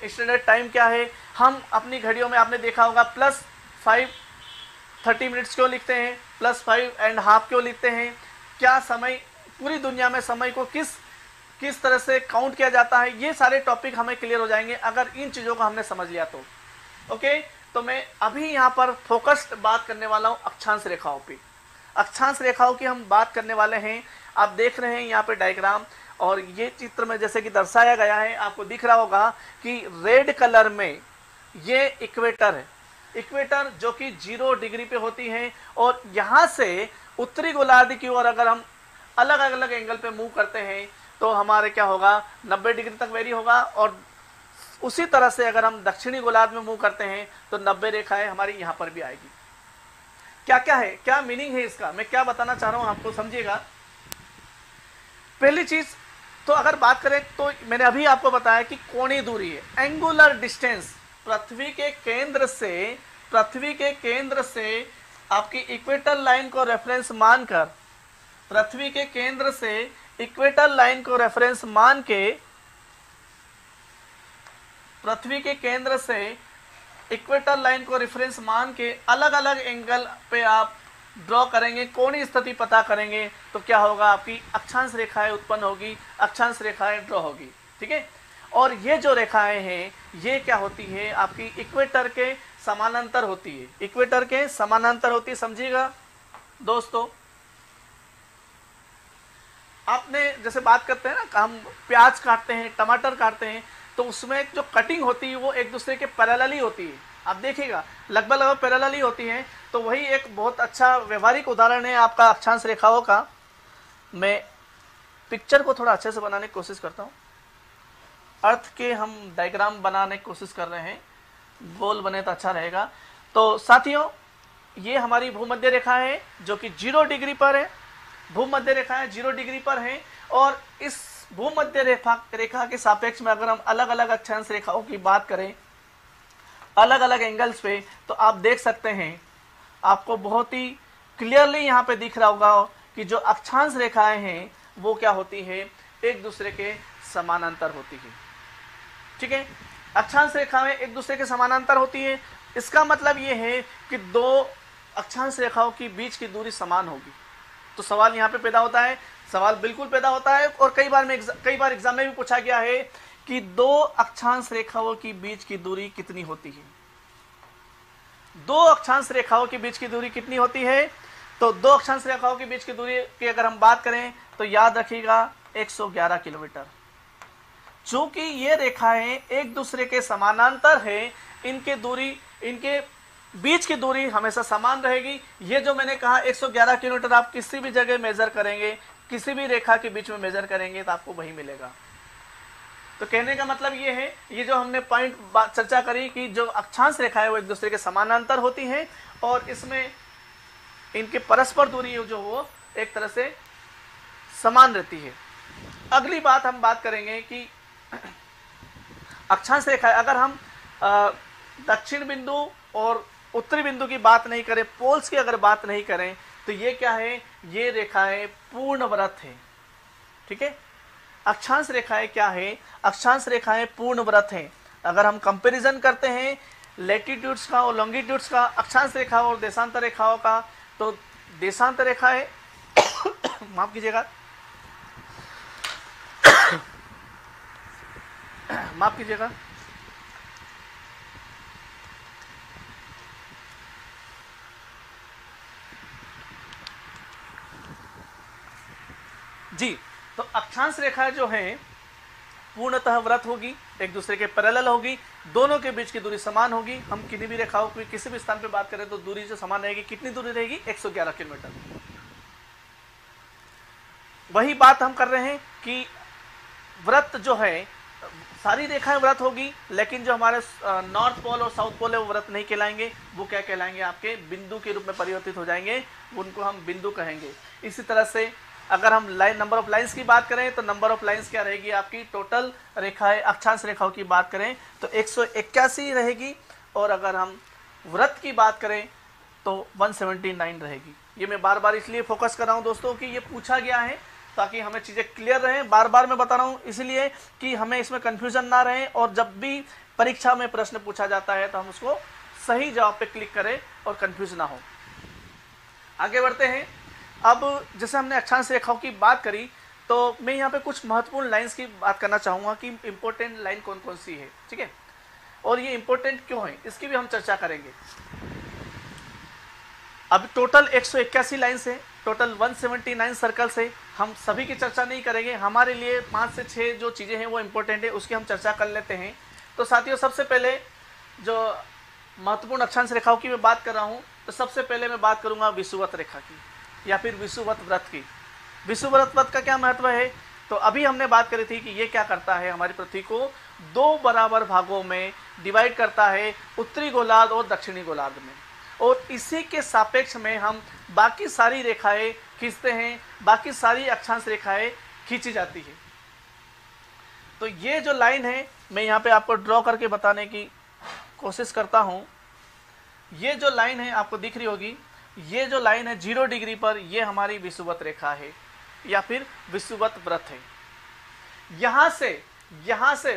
स्टैंडर्ड टाइम क्या है। हम अपनी घड़ियों में आपने देखा होगा +5:30 मिनट्स क्यों लिखते हैं, +5.5 क्यों लिखते हैं, क्या समय पूरी दुनिया में समय को किस तरह से काउंट किया जाता है। ये सारे टॉपिक हमें क्लियर हो जाएंगे अगर इन चीज़ों को हमने समझ लिया तो। ओके, तो मैं अभी यहाँ पर फोकस्ड बात करने वाला हूँ अक्षांश रेखाओं पे। अक्षांश रेखाओं की हम बात करने वाले हैं। आप देख रहे हैं यहाँ पे डायग्राम, और ये चित्र में जैसे कि दर्शाया गया है, आपको दिख रहा होगा कि रेड कलर में ये इक्वेटर है, इक्वेटर जो कि 0 डिग्री पे होती है। और यहाँ से उत्तरी गोलार्ध की ओर अगर हम अलग अलग एंगल पे मूव करते हैं तो हमारे क्या होगा, 90 डिग्री तक वेरी होगा। और उसी तरह से अगर हम दक्षिणी गोलार्ध में मूव करते हैं तो 90 रेखाएं हमारी यहाँ पर भी आएगी। क्या क्या है, क्या मीनिंग है इसका, मैं क्या बताना चाह रहा हूँ आपको, समझिएगा। पहली चीज तो अगर बात करें तो मैंने अभी आपको बताया कि कोणीय दूरी है, एंगुलर डिस्टेंस, पृथ्वी के केंद्र से आपकी इक्वेटर लाइन को रेफरेंस मानकर, पृथ्वी के केंद्र से इक्वेटर लाइन को रेफरेंस मान के, पृथ्वी के केंद्र से इक्वेटर लाइन को रेफरेंस मान के अलग अलग एंगल पे आप ड्रॉ करेंगे, कोणीय स्थिति पता करेंगे तो क्या होगा, आपकी अक्षांश रेखाएं उत्पन्न होगी, अक्षांश रेखाएं ड्रॉ होगी। ठीक है, और ये जो रेखाएं हैं ये क्या होती है, आपकी इक्वेटर के समानांतर होती है, इक्वेटर के समानांतर होती है। समझिएगा दोस्तों, आपने जैसे बात करते हैं ना, हम प्याज काटते हैं, टमाटर काटते हैं, तो उसमें जो कटिंग होती है वो एक दूसरे के पैरेलली होती है। आप देखिएगा लगभग पैरेलली होती है। तो वही एक बहुत अच्छा व्यवहारिक उदाहरण है आपका अक्षांश रेखाओं का। मैं पिक्चर को थोड़ा अच्छे से बनाने की कोशिश करता हूँ। अर्थ के हम डायग्राम बनाने की कोशिश कर रहे हैं, गोल बने तो अच्छा रहेगा। तो साथियों, ये हमारी भूमध्य रेखा है जो कि 0 डिग्री पर है, भूमध्य रेखा है 0 डिग्री पर है। और इस भूमध्य रेखा के सापेक्ष में अगर हम अलग अलग अक्षांश रेखाओं की बात करें अलग अलग एंगल्स पे, तो आप देख सकते हैं, आपको बहुत ही क्लियरली यहाँ पे दिख रहा होगा कि जो अक्षांश रेखाएं हैं वो क्या होती है, एक दूसरे के समानांतर होती है। ठीक है, अक्षांश रेखाएं एक दूसरे के समानांतर होती है। इसका मतलब ये है कि 2 अक्षांश रेखाओं की बीच की दूरी समान होगी। तो सवाल यहाँ पे पैदा होता है, सवाल बिल्कुल पैदा होता है, और कई बार एग्जाम में भी पूछा गया है कि 2 अक्षांश रेखाओं की बीच की दूरी कितनी होती है। 2 अक्षांश रेखाओं के बीच की दूरी कितनी होती है, तो 2 अक्षांश रेखाओं के बीच की दूरी की अगर हम बात करें तो याद रखिएगा 111 किलोमीटर। चूंकि ये रेखाएं एक दूसरे के समानांतर है, इनके बीच की दूरी हमेशा समान रहेगी। ये जो मैंने कहा 111 किलोमीटर आप किसी भी जगह मेजर करेंगे, किसी भी रेखा के बीच में मेजर करेंगे तो आपको वही मिलेगा। तो कहने का मतलब ये है, ये जो हमने पॉइंट चर्चा करी कि जो अक्षांश रेखा है वो एक दूसरे के समानांतर होती है, और इसमें इनके परस्पर दूरी जो वो एक तरह से समान रहती है। अगली बात हम बात करेंगे कि अक्षांश रेखा, अगर हम दक्षिण बिंदु और उत्तरी बिंदु की बात नहीं करें, पोल्स की अगर बात नहीं करें, तो ये क्या है, ये रेखाएं पूर्णव्रत है। ठीक है, अक्षांश रेखाएं क्या है, अक्षांश रेखाएं पूर्णव्रत हैं। अगर हम कंपैरिजन करते हैं लैटिट्यूड्स का और लॉन्गिट्यूड्स का, अक्षांश रेखा और देशांतर रेखाओं का, तो देशांतर रेखाएं माफ कीजिएगा माफ कीजिएगा जी। तो अक्षांश रेखा जो है पूर्णतः व्रत होगी, एक दूसरे के पैरेलल होगी, दोनों के बीच की दूरी समान होगी। हम किन्हीं भी रेखाओं की किसी भी स्थान पे बात करें तो दूरी जो समान रहेगी, कितनी दूरी रहेगी, 111 किलोमीटर। वही बात हम कर रहे हैं कि व्रत जो है, सारी रेखाएं व्रत होगी, लेकिन जो हमारे नॉर्थ पोल और साउथ पोल है वो व्रत नहीं कहलाएंगे, वो क्या कहलाएंगे, आपके बिंदु के रूप में परिवर्तित हो जाएंगे, उनको हम बिंदु कहेंगे। इसी तरह से अगर हम नंबर ऑफ लाइंस की बात करें तो नंबर ऑफ लाइंस क्या रहेगी, आपकी टोटल रेखाएं, अक्षांश रेखाओं की बात करें तो 181 रहेगी, और अगर हम व्रत की बात करें तो 179 रहेगी। ये मैं बार बार इसलिए फोकस कर रहा हूं दोस्तों कि ये पूछा गया है ताकि हमें चीज़ें क्लियर रहें। बार बार मैं बता रहा हूँ इसलिए कि हमें इसमें कन्फ्यूजन ना रहे, और जब भी परीक्षा में प्रश्न पूछा जाता है तो हम उसको सही जवाब पे क्लिक करें और कन्फ्यूज ना हो। आगे बढ़ते हैं। अब जैसे हमने अक्षांश रेखाओं की बात करी, तो मैं यहाँ पे कुछ महत्वपूर्ण लाइंस की बात करना चाहूँगा कि इंपॉर्टेंट लाइन कौन कौन सी है, ठीक है, और ये इंपॉर्टेंट क्यों है, इसकी भी हम चर्चा करेंगे। अब टोटल 181 लाइन्स है, टोटल 179 सर्कल्स है। हम सभी की चर्चा नहीं करेंगे, हमारे लिए 5 से 6 जो चीज़ें हैं वो इंपॉर्टेंट है, उसकी हम चर्चा कर लेते हैं। तो साथियों, सबसे पहले जो महत्वपूर्ण अक्षांश रेखाओं की मैं बात कर रहा हूँ, तो सबसे पहले मैं बात करूँगा विषुवत रेखा की या फिर विषुवत व्रत की। विषुवत व्रत का क्या महत्व है, तो अभी हमने बात करी थी कि ये क्या करता है, हमारी पृथ्वी को 2 बराबर भागों में डिवाइड करता है, उत्तरी गोलार्ध और दक्षिणी गोलार्ध में, और इसी के सापेक्ष में हम बाकी सारी रेखाएं खींचते हैं, बाकी सारी अक्षांश रेखाएं खींची जाती है। तो ये जो लाइन है मैं यहाँ पे आपको ड्रॉ करके बताने की कोशिश करता हूँ। ये जो लाइन है आपको दिख रही होगी, ये जो लाइन है 0 डिग्री पर, ये हमारी विषुवत रेखा है या फिर विषुवत व्रत है। यहाँ से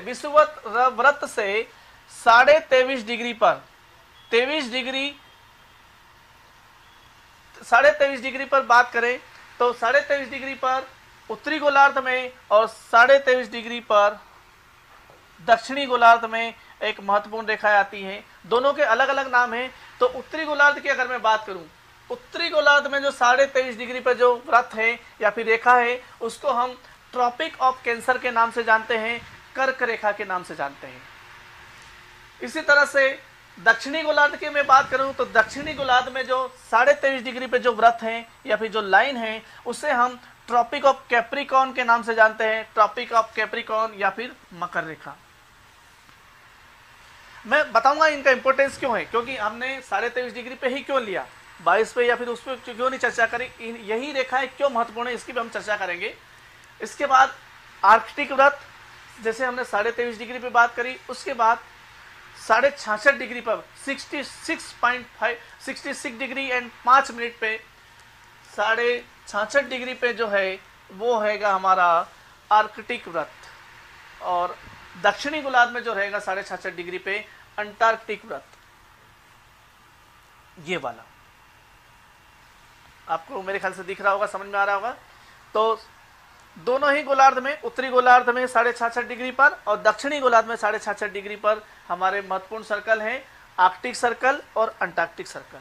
विषुवत व्रत से 23.5 डिग्री पर 23 डिग्री पर बात करें तो 23.5 डिग्री पर उत्तरी गोलार्ध में और 23.5 डिग्री पर दक्षिणी गोलार्ध में एक महत्वपूर्ण रेखा आती है। दोनों के अलग अलग नाम हैं। तो उत्तरी गोलार्ध की अगर मैं बात करूं, उत्तरी गोलार्ध में जो 23.5 डिग्री पर जो व्रत है या फिर रेखा है, उसको हम ट्रॉपिक ऑफ कैंसर के नाम से जानते हैं, कर्क रेखा के नाम से जानते हैं। इसी तरह से दक्षिणी गोलार्ध की मैं बात करूं तो दक्षिणी गोलार्ध में जो 23.5 डिग्री पे जो व्रत है या फिर जो लाइन है, उसे हम ट्रॉपिक ऑफ कैप्रिकॉर्न के नाम से जानते हैं, ट्रॉपिक ऑफ कैप्रिकॉर्न या फिर मकर रेखा। मैं बताऊंगा इनका इंपॉर्टेंस क्यों है, क्योंकि हमने 23.5 डिग्री पे ही क्यों लिया, 22 पे या फिर उस पर क्यों नहीं चर्चा करी, यही रेखाएं क्यों महत्वपूर्ण है, इसकी भी हम चर्चा करेंगे। इसके बाद आर्कटिक व्रत, जैसे हमने 23.5 डिग्री पे बात करी, उसके बाद 66.5 डिग्री पर 66 डिग्री एंड 5 मिनट पे 66 डिग्री पे जो है वो रहेगा हमारा आर्कटिक व्रत, और दक्षिणी गोलार्ध में जो रहेगा 66 डिग्री पे अंटार्कटिक व्रत, ये वाला। आपको मेरे ख्याल से दिख रहा होगा, समझ में आ रहा होगा। तो दोनों ही गोलार्ध में, उत्तरी गोलार्ध में 66 डिग्री पर और दक्षिणी गोलार्ध में 66 डिग्री पर हमारे महत्वपूर्ण सर्कल हैं, आर्कटिक सर्कल और अंटार्कटिक सर्कल।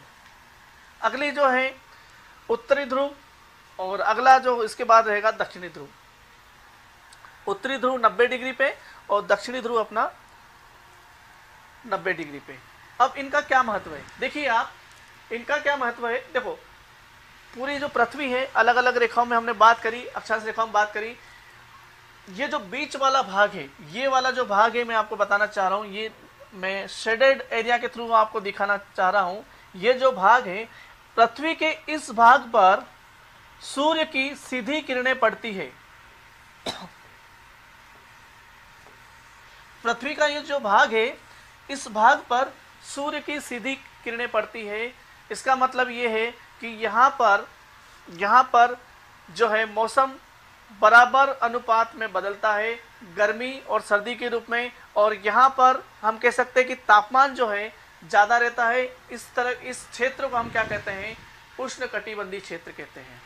अगली जो है उत्तरी ध्रुव, और अगला जो इसके बाद रहेगा दक्षिणी ध्रुव। उत्तरी ध्रुव 90 डिग्री पे और दक्षिणी ध्रुव अपना 90 डिग्री पे। अब इनका क्या महत्व है, देखिए आप, इनका क्या महत्व है। देखो, पूरी जो पृथ्वी है अलग अलग रेखाओं में हमने बात करी, अक्षांश रेखाओं में बात करी। ये जो बीच वाला भाग है, ये वाला जो भाग है, मैं आपको बताना चाह रहा हूँ, ये मैं शेडेड एरिया के थ्रू आपको दिखाना चाह रहा हूँ। ये जो भाग है, पृथ्वी के इस भाग पर सूर्य की सीधी किरणें पड़ती है। पृथ्वी का ये जो भाग है, इस भाग पर सूर्य की सीधी किरणें पड़ती है। इसका मतलब ये है कि यहाँ पर जो है मौसम बराबर अनुपात में बदलता है, गर्मी और सर्दी के रूप में, और यहाँ पर हम कह सकते हैं कि तापमान जो है ज़्यादा रहता है। इस क्षेत्र को हम क्या कहते हैं, उष्णकटिबंधीय क्षेत्र कहते हैं।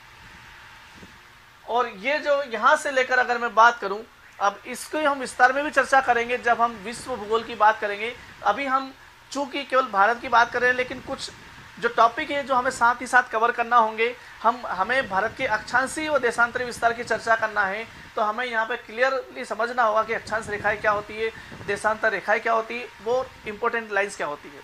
और ये जो यहाँ से लेकर अगर मैं बात करूँ, अब इसको हम विस्तार में भी चर्चा करेंगे जब हम विश्व भूगोल की बात करेंगे। अभी हम चूंकि केवल भारत की बात कर रहे हैं, लेकिन कुछ जो टॉपिक है जो हमें साथ ही साथ कवर करना होंगे, हमें भारत के अक्षांशीय व देशांतरी विस्तार की चर्चा करना है, तो हमें यहाँ पे क्लियरली समझना होगा कि अक्षांश रेखाएं क्या होती है, देशांतर रेखाएं क्या होती है, वो इंपॉर्टेंट लाइंस क्या होती है।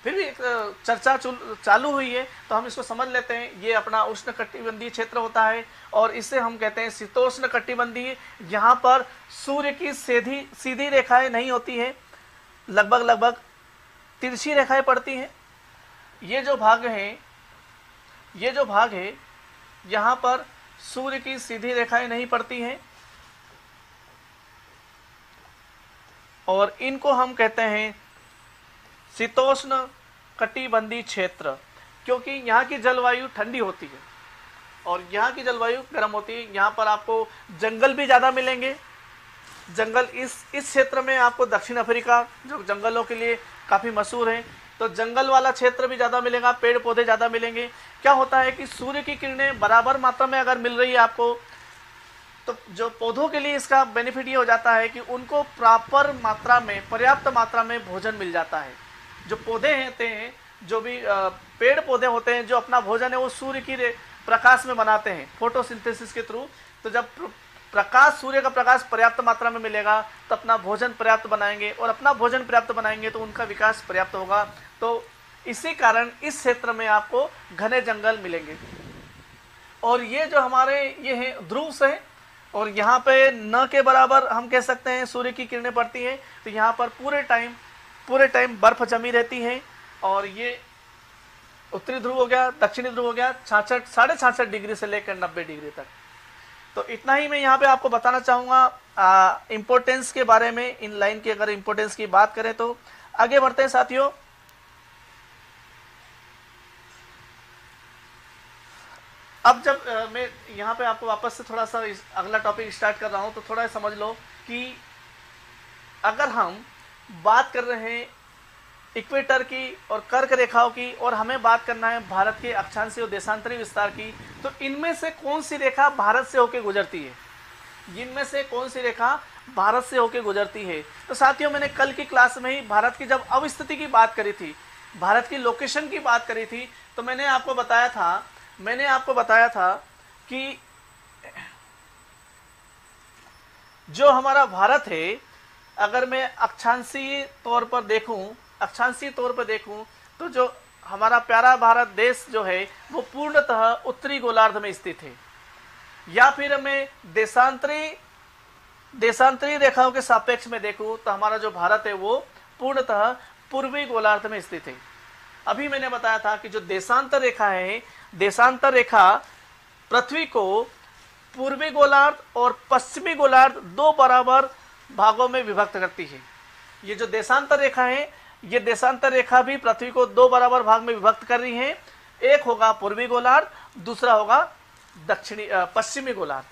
फिर भी एक चर्चा चालू हुई है तो हम इसको समझ लेते हैं। ये अपना उष्णकटिबंधीय क्षेत्र होता है और इसे हम कहते हैं शीतोष्ण कटिबंधीय। यहाँ पर सूर्य की सीधी रेखाएं नहीं होती है, लगभग तिरछी रेखाएं पड़ती हैं। ये जो भाग है यहाँ पर सूर्य की सीधी रेखाएं नहीं पड़ती हैं, और इनको हम कहते हैं शीतोष्ण कटिबंधीय क्षेत्र, क्योंकि यहाँ की जलवायु ठंडी होती है और यहाँ की जलवायु गर्म होती है। यहाँ पर आपको जंगल भी ज़्यादा मिलेंगे। जंगल इस क्षेत्र में आपको दक्षिण अफ्रीका जो जंगलों के लिए काफ़ी मशहूर है, तो जंगल वाला क्षेत्र भी ज़्यादा मिलेगा, पेड़ पौधे ज़्यादा मिलेंगे। क्या होता है कि सूर्य की किरणें बराबर मात्रा में अगर मिल रही है आपको, तो जो पौधों के लिए इसका बेनिफिट ये हो जाता है कि उनको प्रॉपर मात्रा में, पर्याप्त मात्रा में भोजन मिल जाता है। जो पौधे होते हैं, जो भी पेड़ पौधे होते हैं, जो अपना भोजन है वो सूर्य की प्रकाश में बनाते हैं, फोटोसिंथेसिस के थ्रू। तो जब प्रकाश, सूर्य का प्रकाश पर्याप्त मात्रा में मिलेगा तो अपना भोजन पर्याप्त बनाएंगे, और अपना भोजन पर्याप्त बनाएंगे तो उनका विकास पर्याप्त होगा। तो इसी कारण इस क्षेत्र में आपको घने जंगल मिलेंगे। और ये जो हमारे ये हैं ध्रुव है, और यहाँ पे न के बराबर हम कह सकते हैं सूर्य की किरणें पड़ती हैं, तो यहाँ पर पूरे टाइम बर्फ जमी रहती है। और ये उत्तरी ध्रुव हो गया, दक्षिणी ध्रुव हो गया, 66-66.5 डिग्री से लेकर 90 डिग्री तक। तो इतना ही मैं यहाँ पे आपको बताना चाहूँगा इम्पोर्टेंस के बारे में। इन लाइन की अगर इम्पोर्टेंस की बात करें तो आगे बढ़ते हैं साथियों। अब जब मैं यहाँ पे आपको वापस से थोड़ा सा अगला टॉपिक स्टार्ट कर रहा हूँ, तो थोड़ा समझ लो कि अगर हम बात कर रहे हैं इक्वेटर की और कर्क रेखाओं की, और हमें बात करना है भारत के अक्षांशीय और देशांतरी विस्तार की, तो इनमें से कौन सी रेखा भारत से होकर गुजरती है? इनमें से कौन सी रेखा भारत से होकर गुजरती है? तो साथियों, मैंने कल की क्लास में ही भारत की जब अवस्थिति की बात करी थी, भारत की लोकेशन की बात करी थी, तो मैंने आपको बताया था कि जो हमारा भारत है, अगर मैं अक्षांशीय तौर पर देखूं तो जो हमारा प्यारा भारत देश जो है वो पूर्णतः उत्तरी गोलार्ध में स्थित है। या फिर मैं देशांतरी रेखाओं के सापेक्ष में देखूं तो हमारा जो भारत है वो पूर्णतः पूर्वी गोलार्ध में स्थित है। अभी मैंने बताया था कि जो देशांतर रेखा है, देशांतर रेखा पृथ्वी को पूर्वी गोलार्ध और पश्चिमी गोलार्ध 2 बराबर भागों में विभक्त करती है। ये जो देशांतर रेखा है, ये देशांतर रेखा भी पृथ्वी को 2 बराबर भाग में विभक्त कर रही है। एक होगा पूर्वी गोलार्ध, दूसरा होगा पश्चिमी गोलार्ध।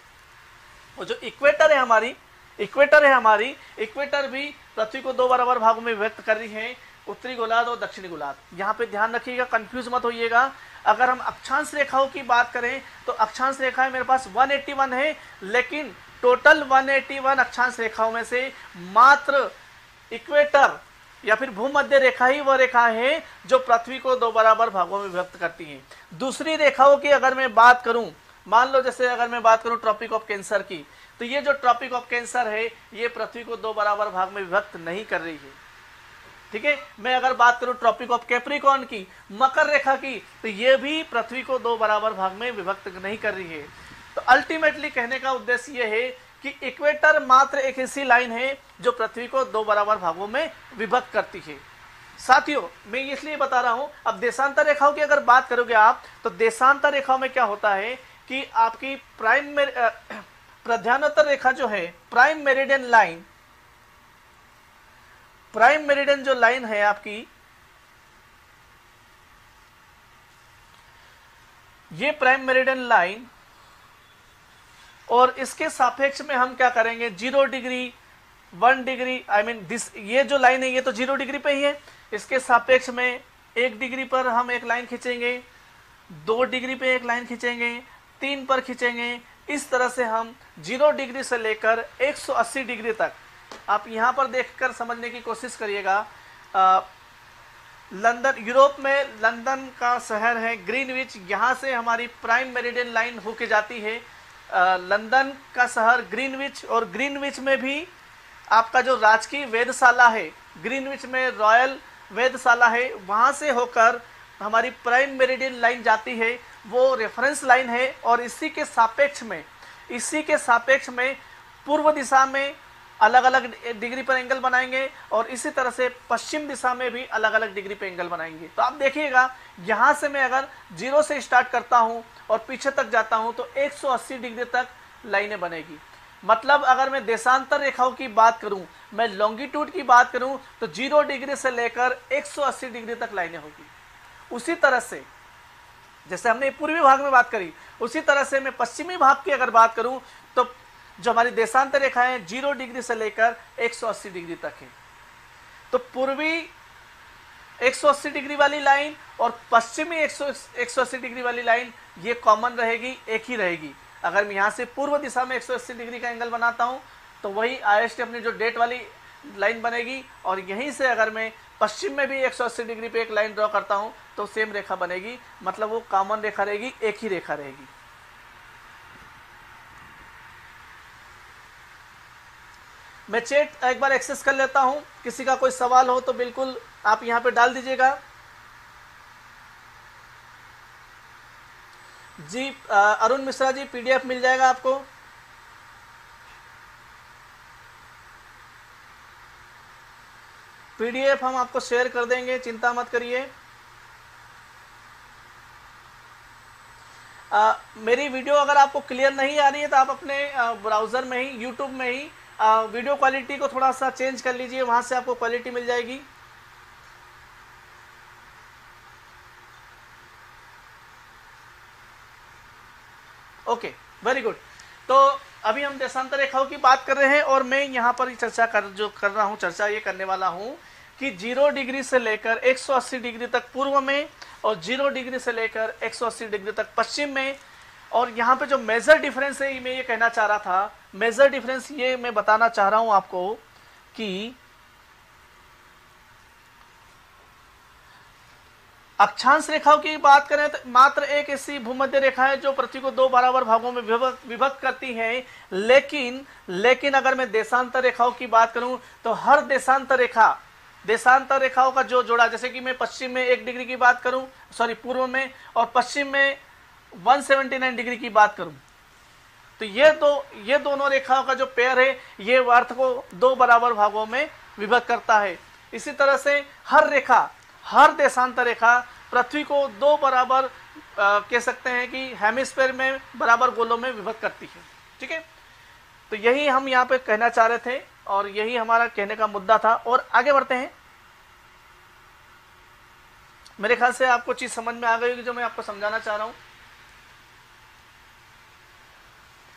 और जो इक्वेटर है हमारी, इक्वेटर भी पृथ्वी को 2 बराबर भागों में विभक्त कर रही है, उत्तरी गोलार्ध और दक्षिणी गोलार्ध। यहाँ पे ध्यान रखिएगा, कंफ्यूज मत होइएगा। अगर हम अक्षांश रेखाओं की बात करें तो अक्षांश रेखाएं मेरे पास 181 है, लेकिन टोटल 181 अक्षांश रेखाओं में से मात्र इक्वेटर या फिर भूमध्य रेखा ही वह रेखा है जो पृथ्वी को 2 बराबर भागों में विभक्त करती है। दूसरी रेखाओं की अगर मैं बात करूं, मान लो जैसे अगर मैं बात करूं ट्रॉपिक ऑफ कैंसर की, तो ये जो ट्रॉपिक ऑफ कैंसर है ये पृथ्वी को 2 बराबर भाग में विभक्त नहीं कर रही है। ठीक है। मैं अगर बात करूं ट्रॉपिक ऑफ कैप्रिकॉर्न की, मकर रेखा की, तो ये भी पृथ्वी को 2 बराबर भाग में विभक्त नहीं कर रही है। तो अल्टीमेटली कहने का उद्देश्य ये है कि इक्वेटर मात्र एक ऐसी लाइन है जो पृथ्वी को 2 बराबर भागों में विभक्त करती है। साथियों, मैं इसलिए बता रहा हूं, अब देशांतर रेखाओं की अगर बात करोगे आप, तो देशांतर रेखाओं में क्या होता है कि आपकी प्रध्यानोत्तर रेखा जो है, प्राइम मेरिडियन जो लाइन है आपकी, ये प्राइम मेरिडियन लाइन, और इसके सापेक्ष में हम क्या करेंगे, 0 डिग्री 1 डिग्री, ये जो लाइन है ये तो 0 डिग्री पे ही है, इसके सापेक्ष में 1 डिग्री पर हम एक लाइन खींचेंगे, 2 डिग्री पे एक लाइन खींचेंगे, 3 पर खींचेंगे। इस तरह से हम 0 डिग्री से लेकर 180 डिग्री तक, आप यहाँ पर देखकर समझने की कोशिश करिएगा। लंदन, यूरोप में लंदन का शहर है ग्रीनविच, यहाँ से हमारी प्राइम मेरिडियन लाइन होके जाती है लंदन का शहर ग्रीनविच, और ग्रीनविच में भी आपका जो राजकीय वेधशाला है, ग्रीनविच में रॉयल वेधशाला है, वहाँ से होकर हमारी प्राइम मेरिडियन लाइन जाती है, वो रेफरेंस लाइन है। और इसी के सापेक्ष में पूर्व दिशा में अलग अलग डिग्री पर एंगल बनाएंगे, और इसी तरह से पश्चिम दिशा में भी अलग अलग डिग्री पर एंगल बनाएंगे। तो आप देखिएगा, यहाँ से मैं अगर 0 से स्टार्ट करता हूँ और पीछे तक जाता हूँ तो 180 डिग्री तक लाइनें बनेगी। मतलब अगर मैं देशांतर रेखाओं की बात करूं, मैं लॉन्गिट्यूड की बात करूं, तो 0 डिग्री से लेकर 180 डिग्री तक लाइनें होगी। उसी तरह से जैसे हमने पूर्वी भाग में बात करी, उसी तरह से मैं पश्चिमी भाग की अगर बात करूं तो जो हमारी देशांतर रेखाएं 0 डिग्री से लेकर 180 डिग्री तक है। तो पूर्वी 180 डिग्री वाली लाइन और पश्चिमी 180 डिग्री वाली लाइन ये कॉमन रहेगी, एक ही रहेगी। अगर मैं यहाँ से पूर्व दिशा में 180 डिग्री का एंगल बनाता हूँ तो वही IST अपनी जो डेट वाली लाइन बनेगी, और यहीं से अगर मैं पश्चिम में भी 180 डिग्री पे एक लाइन ड्रॉ करता हूँ तो सेम रेखा बनेगी, मतलब वो कॉमन रेखा रहेगी, एक ही रेखा रहेगी। मैं चैट एक बार एक्सेस कर लेता हूं, किसी का कोई सवाल हो तो बिल्कुल आप यहां पे डाल दीजिएगा। जी अरुण मिश्रा जी, PDF मिल जाएगा आपको। PDF हम आपको शेयर कर देंगे, चिंता मत करिए। मेरी वीडियो अगर आपको क्लियर नहीं आ रही है तो आप अपने ब्राउज़र में ही, यूट्यूब में ही वीडियो क्वालिटी को थोड़ा सा चेंज कर लीजिए, वहां से आपको क्वालिटी मिल जाएगी। Okay, very good. तो अभी हम देशांतर रेखाओं की बात कर रहे हैं और मैं यहाँ पर चर्चा कर रहा हूँ, चर्चा ये करने वाला हूँ कि 0 डिग्री से लेकर 180 डिग्री तक पूर्व में और 0 डिग्री से लेकर 180 डिग्री तक पश्चिम में। और यहाँ पे जो मेजर डिफरेंस है, मैं ये कहना चाह रहा था, मेजर डिफरेंस ये मैं बताना चाह रहा हूँ आपको कि अक्षांश रेखाओं की बात करें तो मात्र एक ऐसी भूमध्य रेखा है जो पृथ्वी को 2 बराबर भागों में विभक्त करती है। लेकिन अगर मैं देशांतर रेखाओं की बात करूं तो हर देशांतर रेखाओं का जो जोड़ा, जैसे कि मैं पश्चिम में 1 डिग्री की बात करूं, सॉरी पूर्व में, और पश्चिम में 179 डिग्री की बात करूं, तो ये दोनों रेखाओं का जो पेयर है ये अर्थ को 2 बराबर भागों में विभक्त करता है। इसी तरह से हर देशांतर रेखा पृथ्वी को 2 बराबर कह सकते हैं कि हेमिस्फीयर में बराबर गोलों में विभक्त करती है। ठीक है, तो यही हम यहाँ पे कहना चाह रहे थे और यही हमारा कहने का मुद्दा था। और आगे बढ़ते हैं। मेरे ख्याल से आपको चीज समझ में आ गई होगी जो मैं आपको समझाना चाह रहा हूं।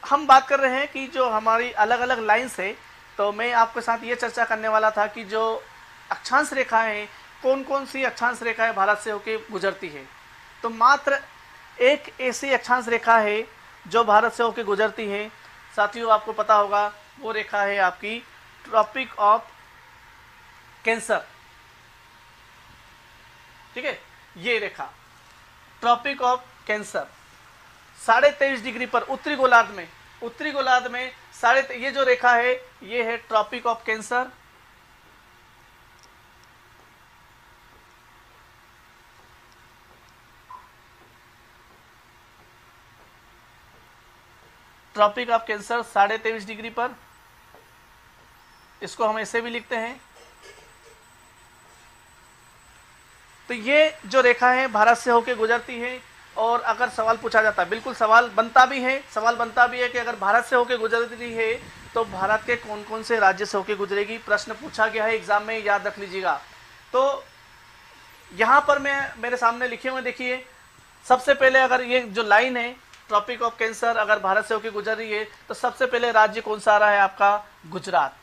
हम बात कर रहे हैं कि जो हमारी अलग अलग लाइन्स है, तो मैं आपके साथ ये चर्चा करने वाला था कि जो अक्षांश रेखाएं हैं, कौन कौन सी अक्षांश रेखाएं भारत से होकर गुजरती है। तो मात्र एक ऐसी अक्षांश रेखा है जो भारत से होकर गुजरती है। साथियों, आपको पता होगा वो रेखा है आपकी ट्रॉपिक ऑफ कैंसर। ठीक है, ये रेखा ट्रॉपिक ऑफ कैंसर 23.5 डिग्री पर उत्तरी गोलार्ध में ये जो रेखा है ये है tropic of cancer. Tropic of cancer 23.5 degree पर, इसको हम ऐसे भी लिखते हैं। तो ये जो रेखा है भारत से होकर गुजरती है। और अगर सवाल पूछा जाता है, बिल्कुल सवाल बनता भी है कि अगर भारत से होकर गुजर रही है तो भारत के कौन कौन से राज्य से होकर गुजरेगी, प्रश्न पूछा गया है एग्जाम में, याद रख लीजिएगा। तो यहाँ पर मेरे सामने लिखे हुए देखिए, सबसे पहले अगर ये जो लाइन है ट्रॉपिक ऑफ कैंसर अगर भारत से होकर गुजर रही है तो सबसे पहले राज्य कौन सा आ रहा है आपका, गुजरात।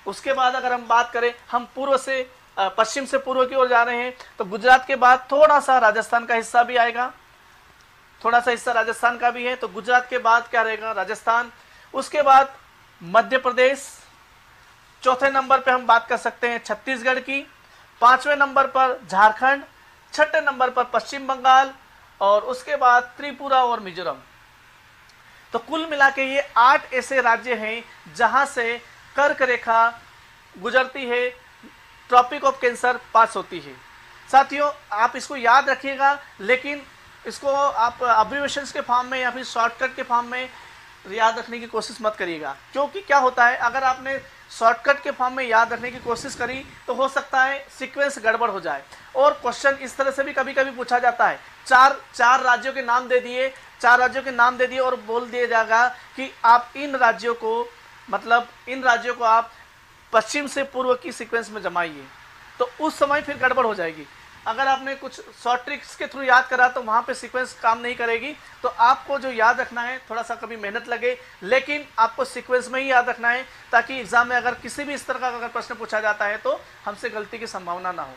उसके बाद अगर हम बात करें, हम पूर्व से पश्चिम से पूर्व की ओर जा रहे हैं, तो गुजरात के बाद थोड़ा सा राजस्थान का हिस्सा भी आएगा, थोड़ा सा हिस्सा राजस्थान का भी है। तो गुजरात के बाद क्या रहेगा, राजस्थान। उसके बाद मध्य प्रदेश, चौथे नंबर पे हम बात कर सकते हैं छत्तीसगढ़ की, 5वें नंबर पर झारखंड, 6ठे नंबर पर पश्चिम बंगाल, और उसके बाद त्रिपुरा और मिजोरम। तो कुल मिला के ये 8 ऐसे राज्य हैं जहां से कर्क रेखा गुजरती है, ट्रॉपिक ऑफ कैंसर पास होती है। साथियों, आप इसको याद रखिएगा, लेकिन इसको आप अब्रिविएशंस के फॉर्म में या फिर शॉर्टकट के फॉर्म में याद रखने की कोशिश मत करिएगा। क्योंकि क्या होता है, अगर आपने शॉर्टकट के फॉर्म में याद रखने की कोशिश करी तो हो सकता है सीक्वेंस गड़बड़ हो जाए। और क्वेश्चन इस तरह से भी कभी कभी पूछा जाता है, चार राज्यों के नाम दे दिए और बोल दिया जाएगा कि आप इन राज्यों को आप पश्चिम से पूर्व की सीक्वेंस में जमाइए, तो उस समय फिर गड़बड़ हो जाएगी। अगर आपने कुछ शॉर्ट ट्रिक्स के थ्रू याद करा तो वहाँ पे सीक्वेंस काम नहीं करेगी। तो आपको जो याद रखना है, थोड़ा सा कभी मेहनत लगे, लेकिन आपको सीक्वेंस में ही याद रखना है, ताकि एग्जाम में अगर किसी भी इस तरह का अगर प्रश्न पूछा जाता है तो हमसे गलती की संभावना ना हो।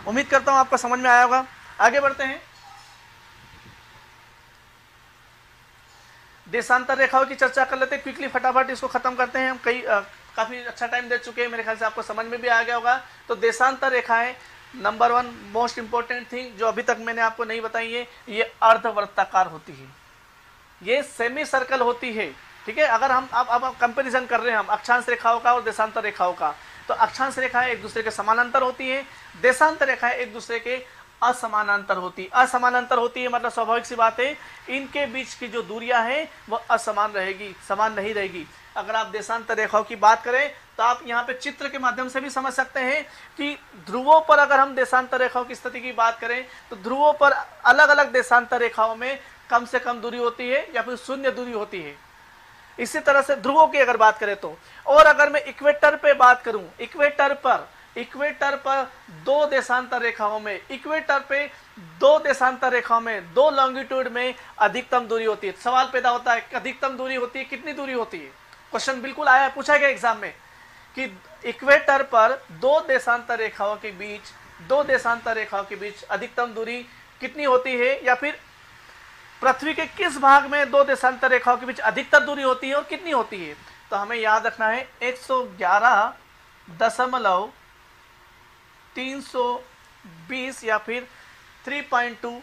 उम्मीद करता हूँ आपको समझ में आया होगा। आगे बढ़ते हैं। देशांतर रेखाओं की चर्चा कर लेते हैं क्विकली, फटाफट इसको खत्म करते हैं। हम काफी अच्छा टाइम दे चुके हैं, मेरे ख्याल से आपको समझ में भी आ गया होगा। तो देशांतर रेखाएं नंबर 1 मोस्ट इंपॉर्टेंट थिंग जो अभी तक मैंने आपको नहीं बताई है, ये अर्धवृत्ताकार होती है, ये सेमी सर्कल होती है। ठीक है, अगर हम अब कंपैरिजन कर रहे हैं हम अक्षांश रेखाओं का और देशांतर रेखाओं का, तो अक्षांश रेखाएं एक दूसरे के समानांतर होती है, देशांतर रेखाएं एक दूसरे के असमानांतर होती है। मतलब स्वाभाविक सी बात है, इनके बीच की जो दूरियां हैं वह असमान रहेगी, समान नहीं रहेगी। अगर आप देशांतर रेखाओं की बात करें तो आप यहाँ पे चित्र के माध्यम से भी समझ सकते हैं कि ध्रुवों पर अगर हम देशांतर रेखाओं की स्थिति की बात करें तो ध्रुवों पर अलग अलग देशांतर रेखाओं में कम से कम दूरी होती है या फिर शून्य दूरी होती है। इसी तरह से ध्रुवों की अगर बात करें तो, और अगर मैं इक्वेटर पे बात करूं, इक्वेटर पर दो देशांतर रेखाओं में, दो लॉन्गिट्यूड में अधिकतम दूरी होती है। सवाल पैदा होता है अधिकतम दूरी होती है, कितनी दूरी होती है? क्वेश्चन बिल्कुल आया, पूछा गया एग्जाम में कि इक्वेटर पर दो देशांतर रेखाओं के बीच अधिकतम दूरी कितनी होती है, या फिर पृथ्वी के किस भाग में दो देशांतर रेखाओं के बीच अधिकतर दूरी होती है और कितनी होती है? तो हमें याद रखना है 111.320 या फिर 3.2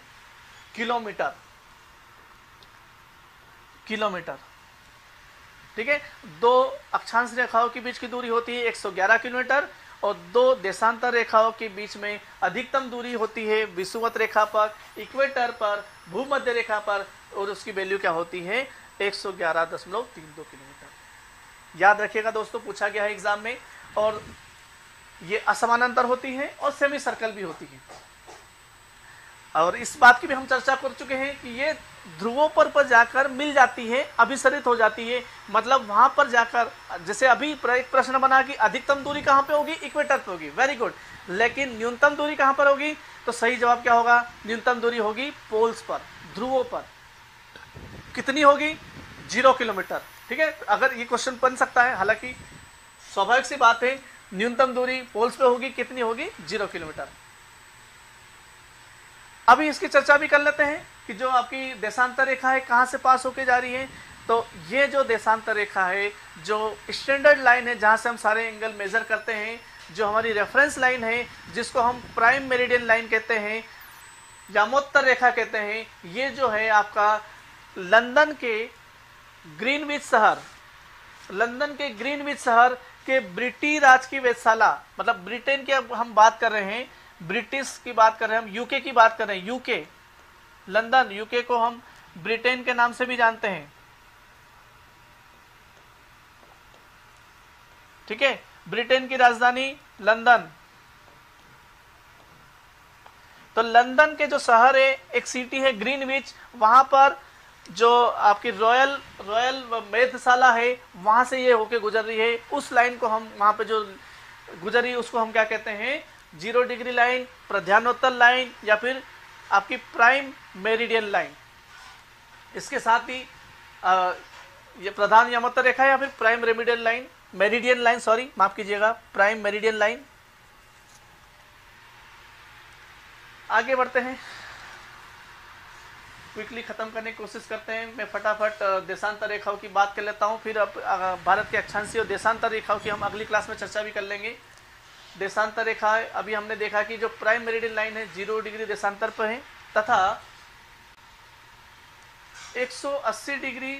किलोमीटर। ठीक है, दो अक्षांश रेखाओं के बीच की दूरी होती है 111 किलोमीटर, और दो देशांतर रेखाओं के बीच में अधिकतम दूरी होती है विषुवत रेखा पर, इक्वेटर पर, भूमध्य रेखा पर, और उसकी वैल्यू क्या होती है? 111.32 किलोमीटर। याद रखिएगा दोस्तों, पूछा गया है एग्जाम में। और ये असमानांतर होती है और सेमी सर्कल भी होती है। और इस बात की भी हम चर्चा कर चुके हैं कि ये ध्रुवों पर जाकर मिल जाती है, अभिसरित हो जाती है। मतलब वहां पर जाकर, जैसे अभी एक प्रश्न बना कि अधिकतम दूरी कहां पे होगी? इक्वेटर पे होगी, वेरी गुड। लेकिन न्यूनतम दूरी कहां पर होगी? तो सही जवाब क्या होगा? न्यूनतम दूरी होगी पोल्स पर, ध्रुवों पर। कितनी होगी? 0 किलोमीटर। ठीक है, अगर ये क्वेश्चन बन सकता है, हालांकि स्वाभाविक सी बात है, न्यूनतम दूरी पोल्स पे होगी, कितनी होगी? 0 किलोमीटर। अभी इसकी चर्चा भी कर लेते हैं कि जो आपकी देशांतर रेखा है कहाँ से पास होके जा रही है। तो ये जो देशांतर रेखा है, जो स्टैंडर्ड लाइन है जहाँ से हम सारे एंगल मेजर करते हैं, जो हमारी रेफरेंस लाइन है जिसको हम प्राइम मेरिडियन लाइन कहते हैं, यामोत्तर रेखा कहते हैं, ये जो है आपका लंदन के ग्रीनविच शहर के ब्रिटिश राज की वेधशाला, मतलब ब्रिटेन की अब हम बात कर रहे हैं, ब्रिटिश की बात कर रहे हैं हम, यूके की बात कर रहे हैं, यूके, लंदन, यूके को हम ब्रिटेन के नाम से भी जानते हैं। ठीक है, ब्रिटेन की राजधानी लंदन। तो लंदन के जो शहर है, एक सिटी है ग्रीनविच, वहां पर जो आपकी रॉयल वेधशाला है, वहां से ये होके गुजर रही है। उस लाइन को हम, वहां पे जो गुजर रही है उसको हम क्या कहते हैं? 0 डिग्री लाइन, प्रधानोत्तर लाइन, या फिर आपकी प्राइम मेरिडियन लाइन। इसके साथ ही ये प्रधान यामोत्तर रेखा या फिर प्राइम मेरिडियन लाइन, सॉरी माफ कीजिएगा, प्राइम मेरिडियन लाइन। आगे बढ़ते हैं, क्विकली खत्म करने की कोशिश करते हैं। मैं फटाफट देशांतर रेखाओं की बात कर लेता हूं, फिर अब भारत के अक्षांशीय और देशांतर रेखाओं की हम अगली क्लास में चर्चा भी कर लेंगे। देशांतर रेखा, अभी हमने देखा कि जो प्राइम मेरिडियन लाइन है 0 डिग्री देशांतर पर है, तथा 180 डिग्री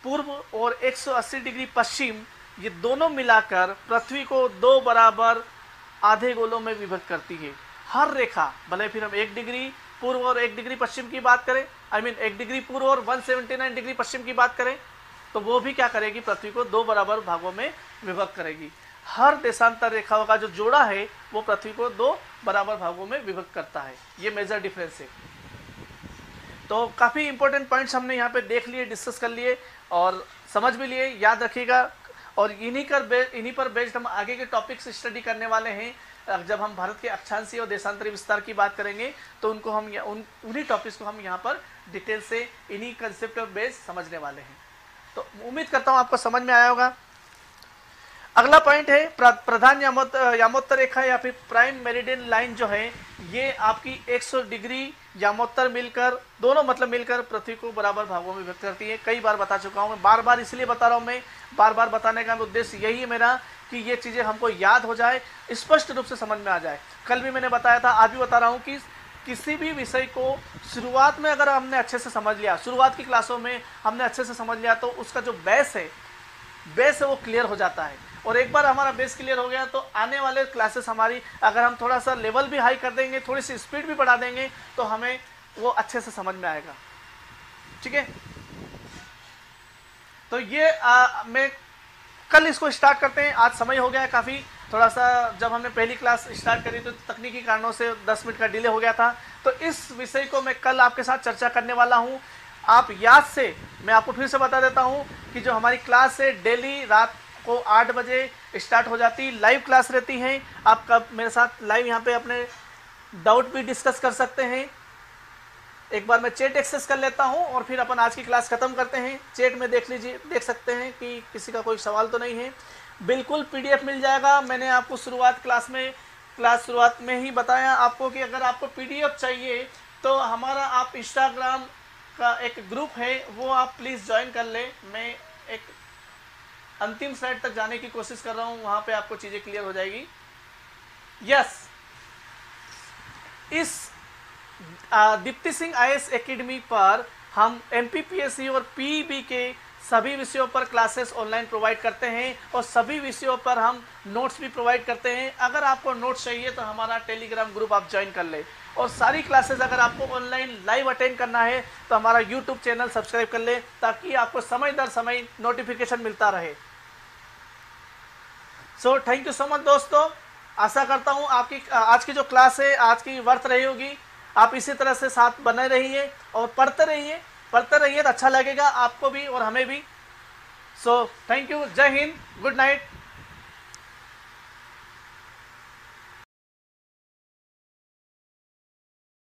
पूर्व और 180 डिग्री पश्चिम, ये दोनों मिलाकर पृथ्वी को 2 बराबर आधे गोलों में विभक्त करती है। हर रेखा, भले फिर हम 1 डिग्री पूर्व और 1 डिग्री पश्चिम की बात करें, 1 डिग्री पूर्व और 179 डिग्री पश्चिम की बात करें, तो वो भी क्या करेगी? पृथ्वी को 2 बराबर भागों में विभक्त करेगी। हर देशांतर रेखाओं का जो जोड़ा है वो पृथ्वी को 2 बराबर भागों में विभक्त करता है। ये मेजर डिफरेंस है। तो काफ़ी इंपॉर्टेंट पॉइंट्स हमने यहाँ पे देख लिए, डिस्कस कर लिए और समझ भी लिए, याद रखिएगा। और इन्हीं पर बेस्ड हम आगे के टॉपिक्स स्टडी करने वाले हैं। जब हम भारत के अक्षांशीय और देशांतरी विस्तार की बात करेंगे तो उनको हम उन्हीं टॉपिक्स को हम यहाँ पर डिटेल से इन्हीं कंसेप्ट बेस समझने वाले हैं। तो उम्मीद करता हूँ आपको समझ में आया होगा। अगला पॉइंट है प्रधान यामोत्तर रेखा या फिर प्राइम मेरिडियन लाइन जो है, ये आपकी 100 डिग्री यामोत्तर मिलकर, दोनों मतलब मिलकर पृथ्वी को बराबर भागों में विभक्त करती है। कई बार बता चुका हूँ, मैं बार बार इसलिए बता रहा हूँ, मैं बार बार बताने का उद्देश्य यही है मेरा कि ये चीज़ें हमको याद हो जाए, स्पष्ट रूप से समझ में आ जाए। कल भी मैंने बताया था, आज भी बता रहा हूँ कि किसी भी विषय को शुरुआत में अगर हमने अच्छे से समझ लिया, शुरुआत की क्लासों में हमने अच्छे से समझ लिया, तो उसका जो बेस है वो क्लियर हो जाता है। और एक बार हमारा बेस क्लियर हो गया तो आने वाले क्लासेस हमारी, अगर हम थोड़ा सा लेवल भी हाई कर देंगे, थोड़ी सी स्पीड भी बढ़ा देंगे, तो हमें वो अच्छे से समझ में आएगा। ठीक है, तो ये मैं कल इसको स्टार्ट करते हैं। आज समय हो गया है काफ़ी, थोड़ा सा जब हमने पहली क्लास स्टार्ट करी तो तकनीकी कारणों से 10 मिनट का डिले हो गया था। तो इस विषय को मैं कल आपके साथ चर्चा करने वाला हूँ। आप याद से, मैं आपको फिर से बता देता हूँ कि जो हमारी क्लास है डेली रात को 8 बजे स्टार्ट हो जाती, लाइव क्लास रहती है। आप कब मेरे साथ लाइव यहाँ पे अपने डाउट भी डिस्कस कर सकते हैं। एक बार मैं चैट एक्सेस कर लेता हूँ और फिर अपन आज की क्लास खत्म करते हैं। चैट में देख सकते हैं कि किसी का कोई सवाल तो नहीं है। बिल्कुल PDF मिल जाएगा। मैंने आपको क्लास शुरुआत में ही बताया आपको कि अगर आपको PDF चाहिए तो हमारा आप इंस्टाग्राम का एक ग्रुप है, वो आप प्लीज़ ज्वाइन कर लें। मैं एक अंतिम स्लाइड तक जाने की कोशिश कर रहा हूँ, वहाँ पे आपको चीज़ें क्लियर हो जाएगी। यस, इस दीप्ति सिंह IAS एकेडमी पर हम MPPSC और PEB के सभी विषयों पर क्लासेस ऑनलाइन प्रोवाइड करते हैं और सभी विषयों पर हम नोट्स भी प्रोवाइड करते हैं। अगर आपको नोट्स चाहिए तो हमारा टेलीग्राम ग्रुप आप ज्वाइन कर ले, और सारी क्लासेस अगर आपको ऑनलाइन लाइव अटेंड करना है तो हमारा यूट्यूब चैनल सब्सक्राइब कर ले, ताकि आपको समय दर समय नोटिफिकेशन मिलता रहे। So thank you so much दोस्तों। आशा करता हूँ आपकी आज की जो क्लास है आज की वर्थ रही होगी। आप इसी तरह से साथ बने रहिए और पढ़ते रहिए तो अच्छा लगेगा आपको भी और हमें भी। सो थैंक यू, जय हिंद, गुड नाइट।